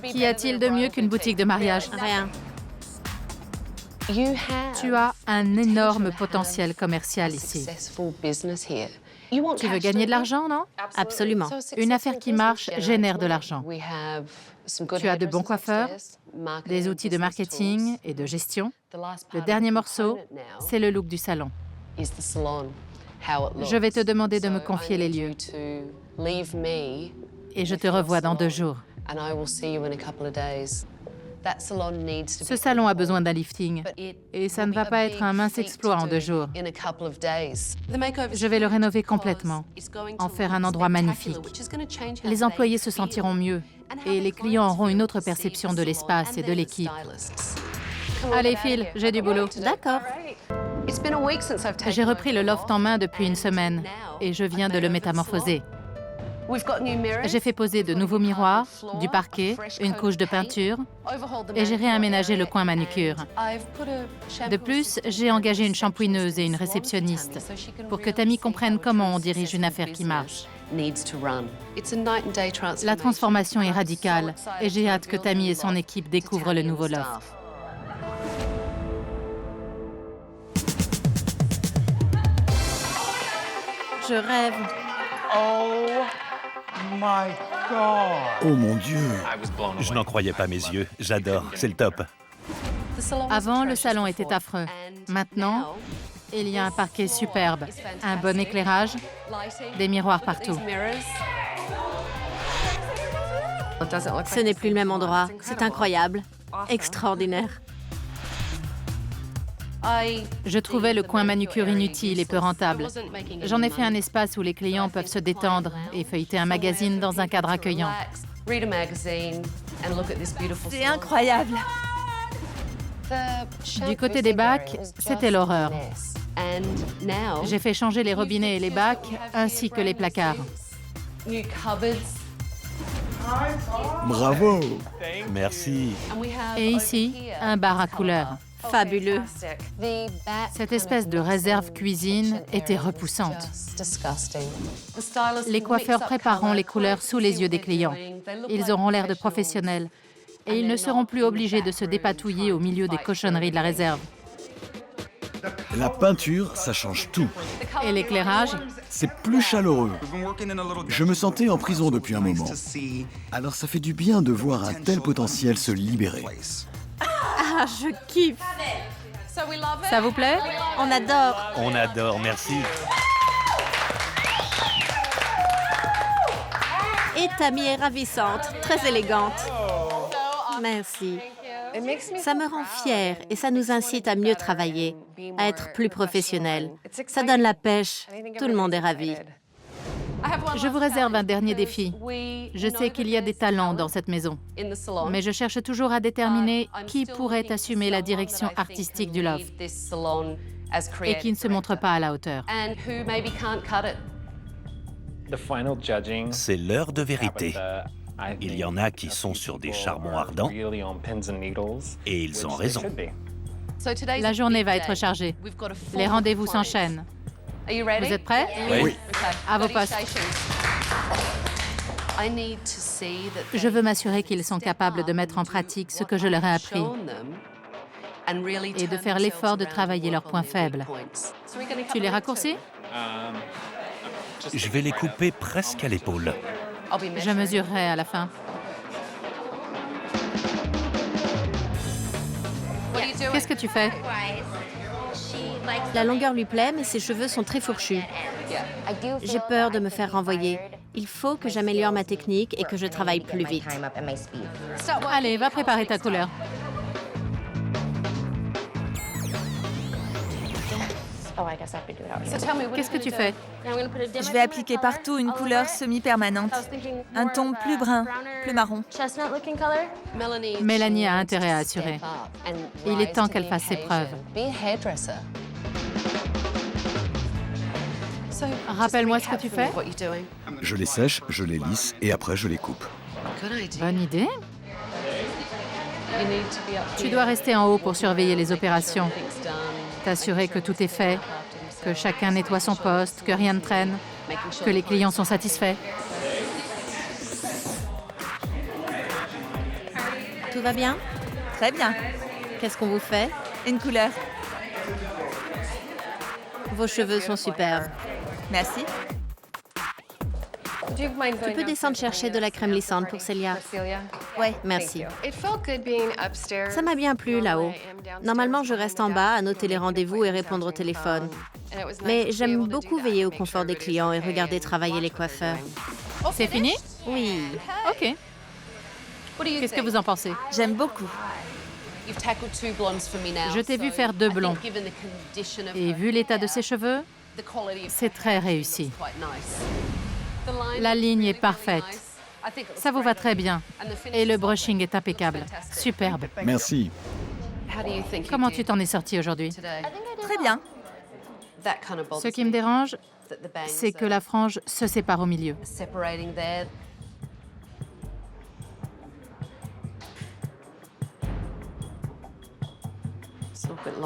Qu'y a-t-il de mieux qu'une boutique de mariage? Rien. Tu as un énorme potentiel commercial ici. Tu veux gagner de l'argent, non? Absolument. Une affaire qui marche génère de l'argent. Tu as de bons coiffeurs, des outils de marketing et de gestion. Le dernier morceau, c'est le look du salon. Je vais te demander de me confier les lieux. Et je te revois dans 2 jours. Ce salon a besoin d'un lifting. Et ça ne va pas être un mince exploit en 2 jours. Je vais le rénover complètement, en faire un endroit magnifique. Les employés se sentiront mieux et les clients auront une autre perception de l'espace et de l'équipe. Allez, Phil, j'ai du boulot. D'accord. J'ai repris le loft en main depuis 1 semaine et je viens de le métamorphoser. J'ai fait poser de nouveaux miroirs, du parquet, une couche de peinture et j'ai réaménagé le coin manucure. De plus, j'ai engagé une shampooineuse et une réceptionniste pour que Tammy comprenne comment on dirige une affaire qui marche. La transformation est radicale et j'ai hâte que Tammy et son équipe découvrent le nouveau loft. Je rêve. Oh mon Dieu! Je n'en croyais pas mes yeux. J'adore, c'est le top. Avant, le salon était affreux. Maintenant, il y a un parquet superbe, un bon éclairage, des miroirs partout. Ce n'est plus le même endroit. C'est incroyable. Extraordinaire. Je trouvais le coin manucure inutile et peu rentable. J'en ai fait un espace où les clients peuvent se détendre et feuilleter un magazine dans un cadre accueillant. C'est incroyable. Du côté des bacs, c'était l'horreur. J'ai fait changer les robinets et les bacs, ainsi que les placards. Bravo! Merci. Et ici, un bar à couleurs. Fabuleux. Cette espèce de réserve cuisine était repoussante. Les coiffeurs prépareront les couleurs sous les yeux des clients. Ils auront l'air de professionnels et ils ne seront plus obligés de se dépatouiller au milieu des cochonneries de la réserve. La peinture, ça change tout. Et l'éclairage, C'est plus chaleureux. Je me sentais en prison depuis un moment. Alors ça fait du bien de voir un tel potentiel se libérer. Ah, je kiffe. ça vous plaît? On adore. On adore, merci. Et Tammy est ravissante, très élégante. Merci. Ça me rend fière et ça nous incite à mieux travailler, à être plus professionnels. Ça donne la pêche. Tout le monde est ravi. Je vous réserve un dernier défi. Je sais qu'il y a des talents dans cette maison, mais je cherche toujours à déterminer qui pourrait assumer la direction artistique du loft et qui ne se montre pas à la hauteur. C'est l'heure de vérité. Il y en a qui sont sur des charbons ardents et ils ont raison. La journée va être chargée. Les rendez-vous s'enchaînent. Vous êtes prêts? Oui. À vos postes. Je veux m'assurer qu'ils sont capables de mettre en pratique ce que je leur ai appris et de faire l'effort de travailler leurs points faibles. Tu les raccourcis? Je vais les couper presque à l'épaule. Je mesurerai à la fin. Qu'est-ce que tu fais? La longueur lui plaît, mais ses cheveux sont très fourchus. J'ai peur de me faire renvoyer. Il faut que j'améliore ma technique et que je travaille plus vite. Allez, va préparer ta couleur. Qu'est-ce que tu fais? Je vais appliquer partout une couleur semi-permanente. Un ton plus brun, plus marron. Mélanie a intérêt à assurer. Il est temps qu'elle fasse ses preuves. Rappelle-moi ce que tu fais. Je les sèche, je les lisse et après je les coupe. Bonne idée. Tu dois rester en haut pour surveiller les opérations. T'assurer que tout est fait, que chacun nettoie son poste, que rien ne traîne, que les clients sont satisfaits. Tout va bien? Très bien. Qu'est-ce qu'on vous fait? Une couleur. Vos cheveux sont superbes. Merci. Tu peux descendre chercher de la crème lissante pour Célia? Ouais. Merci. Ça m'a bien plu là-haut. Normalement, je reste en bas à noter les rendez-vous et répondre au téléphone. Mais j'aime beaucoup veiller au confort des clients et regarder travailler les coiffeurs. C'est fini? Oui. OK. Qu'est-ce que vous en pensez? J'aime beaucoup. Je t'ai vu faire 2 blonds. Et vu l'état de ses cheveux, c'est très réussi. La ligne est parfaite. Ça vous va très bien. Et le brushing est impeccable. Superbe. Merci. Comment tu t'en es sorti aujourd'hui? Très bien. Ce qui me dérange, c'est que la frange se sépare au milieu.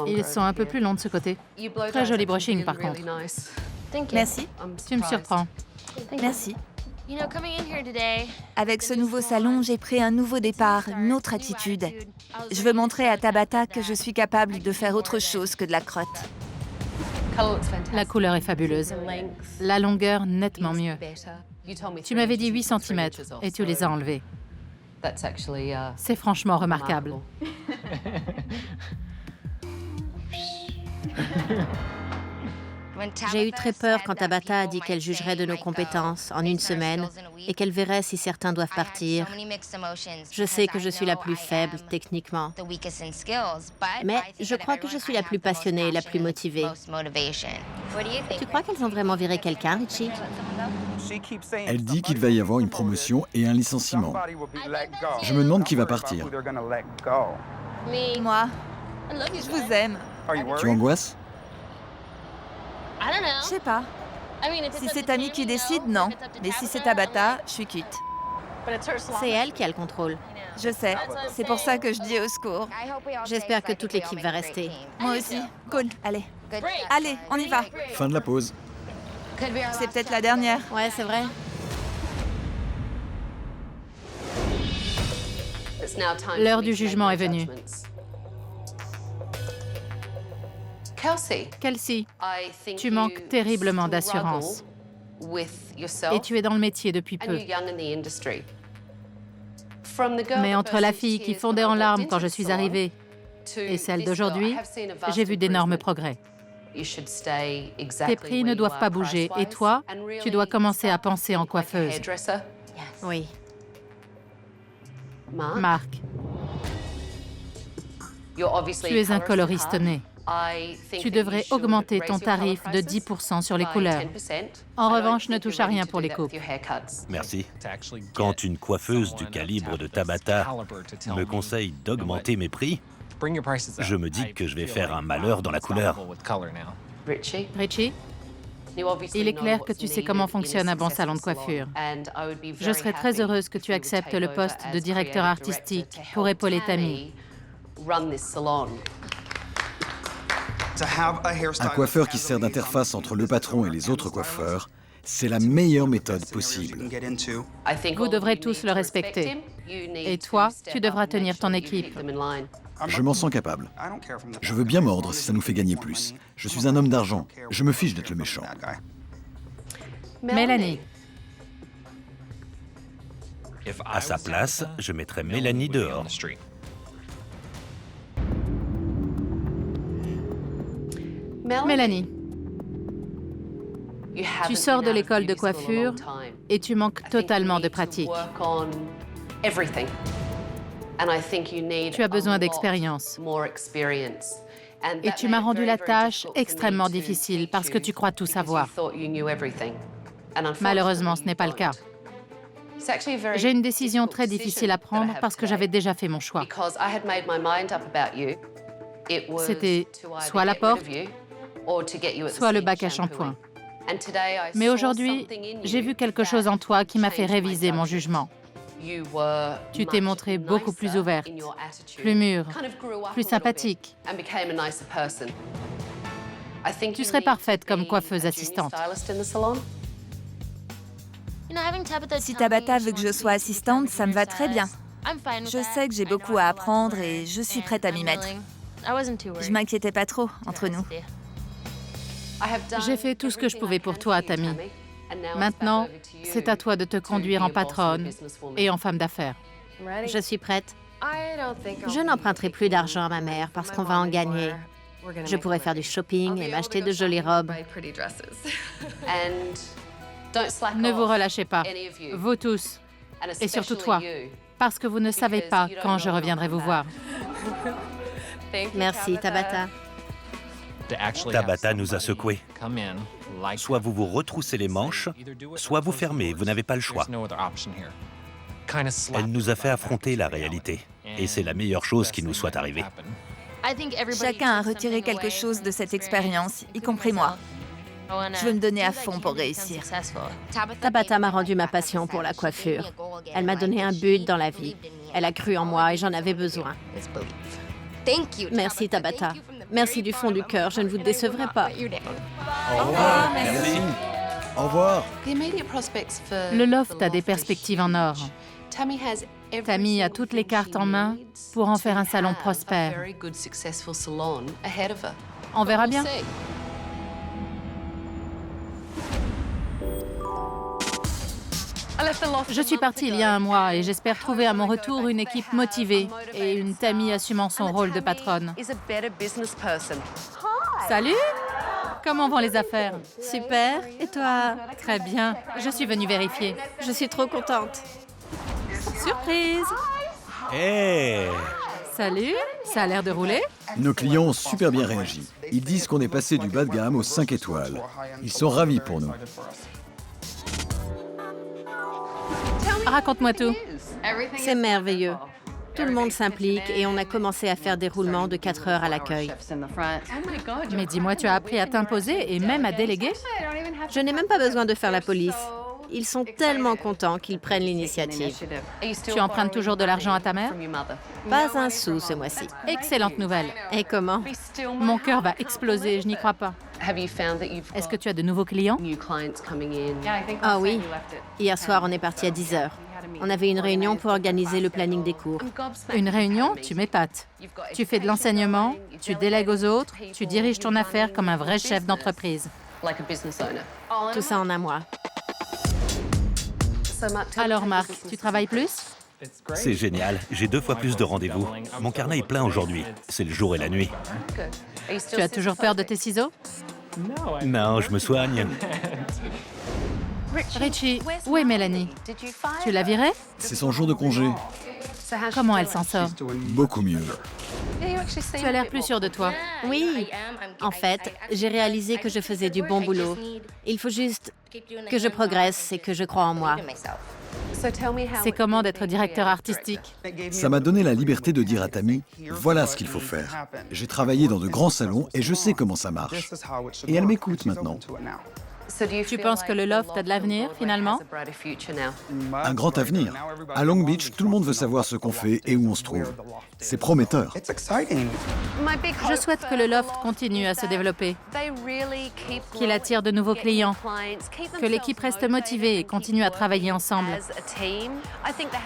Ils sont un peu plus longs de ce côté. Très joli brushing, par contre. Merci. Tu me surprends. Merci. Avec ce nouveau salon, j'ai pris un nouveau départ, une autre attitude. Je veux montrer à Tabata que je suis capable de faire autre chose que de la crotte. La couleur est fabuleuse. La longueur, nettement mieux. Tu m'avais dit 8 cm et tu les as enlevés. C'est franchement remarquable. J'ai eu très peur quand Tabata a dit qu'elle jugerait de nos compétences en une semaine et qu'elle verrait si certains doivent partir. Je sais que je suis la plus faible techniquement, mais je crois que je suis la plus passionnée et la plus motivée. Tu crois qu'elles ont vraiment viré quelqu'un, Richie? Elle dit qu'il va y avoir une promotion et un licenciement. Je me demande qui va partir. Moi, je vous aime. Tu angoisses? Je sais pas. Si c'est Tammy qui décide, non. Mais si c'est Tabata, je suis quitte. C'est elle qui a le contrôle. Je sais. C'est pour ça que je dis au secours. J'espère que toute l'équipe va rester. Moi aussi. Cool. Allez. Allez, on y va. Fin de la pause. C'est peut-être la dernière. Ouais, c'est vrai. L'heure du jugement est venue. Kelsey, tu manques terriblement d'assurance. Et tu es dans le métier depuis peu. Mais entre la fille qui fondait en larmes quand je suis arrivée et celle d'aujourd'hui, j'ai vu d'énormes progrès. Tes prix ne doivent pas bouger et toi, tu dois commencer à penser en coiffeuse. Oui. Marc, tu es un coloriste né. Tu devrais augmenter ton tarif de 10% sur les couleurs. En revanche, ne touche à rien pour les coupes. Merci. Quand une coiffeuse du calibre de Tabata me conseille d'augmenter mes prix, je me dis que je vais faire un malheur dans la couleur. Richie, Il est clair que tu sais comment fonctionne un bon salon de coiffure. Je serais très heureuse que tu acceptes le poste de directeur artistique pour épauler Tammy. Un coiffeur qui sert d'interface entre le patron et les autres coiffeurs, c'est la meilleure méthode possible. Vous devrez tous le respecter. Et toi, tu devras tenir ton équipe. Je m'en sens capable. Je veux bien mordre si ça nous fait gagner plus. Je suis un homme d'argent. Je me fiche d'être le méchant. Mélanie, À sa place, je mettrais Mélanie dehors. Mélanie, tu sors de l'école de coiffure et tu manques totalement de pratique. Tu as besoin d'expérience. Et tu m'as rendu la tâche extrêmement difficile parce que tu crois tout savoir. Malheureusement, ce n'est pas le cas. J'ai une décision très difficile à prendre parce que j'avais déjà fait mon choix. C'était soit la porte, soit le bac à shampoing. Mais aujourd'hui, j'ai vu quelque chose en toi qui m'a fait réviser mon jugement. Tu t'es montrée beaucoup plus ouverte, plus mûre, plus sympathique. Tu serais parfaite comme coiffeuse assistante. Si Tabata veut que je sois assistante, ça me va très bien. Je sais que j'ai beaucoup à apprendre et je suis prête à m'y mettre. Je m'inquiétais pas trop entre nous. J'ai fait tout ce que je pouvais pour toi, Tammy. Maintenant, c'est à toi de te conduire en patronne et en femme d'affaires. Je suis prête. Je n'emprunterai plus d'argent à ma mère parce qu'on va en gagner. Je pourrai faire du shopping et m'acheter de jolies robes. Ne vous relâchez pas, vous tous, et surtout toi, parce que vous ne savez pas quand je reviendrai vous voir. Merci, Tabata. Tabata nous a secoués. Soit vous vous retroussez les manches, soit vous fermez, vous n'avez pas le choix. Elle nous a fait affronter la réalité. Et c'est la meilleure chose qui nous soit arrivée. Chacun a retiré quelque chose de cette expérience, y compris moi. Je veux me donner à fond pour réussir. Tabata m'a rendu ma passion pour la coiffure. Elle m'a donné un but dans la vie. Elle a cru en moi et j'en avais besoin. Merci, Tabata. Merci du fond du cœur, je ne vous décevrai pas. Au revoir. Merci. Au revoir. Le loft a des perspectives en or. Tammy a toutes les cartes en main pour en faire un salon prospère. On verra bien. Je suis partie il y a un mois et j'espère trouver à mon retour une équipe motivée et une Tammy assumant son rôle de patronne. Salut! Comment vont les affaires? Super. Et toi? Très bien. Je suis venue vérifier. Je suis trop contente. Surprise! Hé! Salut! Ça a l'air de rouler? Nos clients ont super bien réagi. Ils disent qu'on est passé du bas de gamme aux 5 étoiles. Ils sont ravis pour nous. Raconte-moi tout. C'est merveilleux. Tout le monde s'implique et on a commencé à faire des roulements de 4 heures à l'accueil. Mais dis-moi, tu as appris à t'imposer et même à déléguer? Je n'ai même pas besoin de faire la police. Ils sont tellement contents qu'ils prennent l'initiative. Tu empruntes toujours de l'argent à ta mère? Pas un sou ce mois-ci. Excellente nouvelle. Et comment? Mon cœur va exploser, je n'y crois pas. Est-ce que tu as de nouveaux clients? Ah oui. Hier soir, on est parti à 10 heures. On avait une réunion pour organiser le planning des cours. Une réunion? Tu m'épates. Tu fais de l'enseignement, tu délègues aux autres, tu diriges ton affaire comme un vrai chef d'entreprise. Tout ça en un mois. Alors Marc, tu travailles plus? C'est génial, j'ai 2 fois plus de rendez-vous. Mon carnet est plein aujourd'hui. C'est le jour et la nuit. Tu as toujours peur de tes ciseaux? Non, je me soigne. Richie, où est Mélanie? Tu l'as virée? C'est son jour de congé. Comment elle s'en sort? Beaucoup mieux. Tu as l'air plus sûr de toi. Oui. En fait, j'ai réalisé que je faisais du bon boulot. Il faut juste que je progresse et que je croie en moi. C'est comment d'être directeur artistique? Ça m'a donné la liberté de dire à Tammy, voilà ce qu'il faut faire. J'ai travaillé dans de grands salons et je sais comment ça marche. Et elle m'écoute maintenant. Tu penses que le loft a de l'avenir, finalement? Un grand avenir. À Long Beach, tout le monde veut savoir ce qu'on fait et où on se trouve. C'est prometteur. Je souhaite que le loft continue à se développer, qu'il attire de nouveaux clients, que l'équipe reste motivée et continue à travailler ensemble.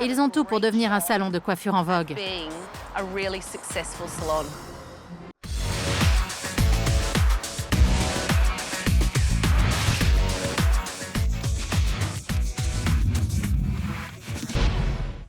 Ils ont tout pour devenir un salon de coiffure en vogue.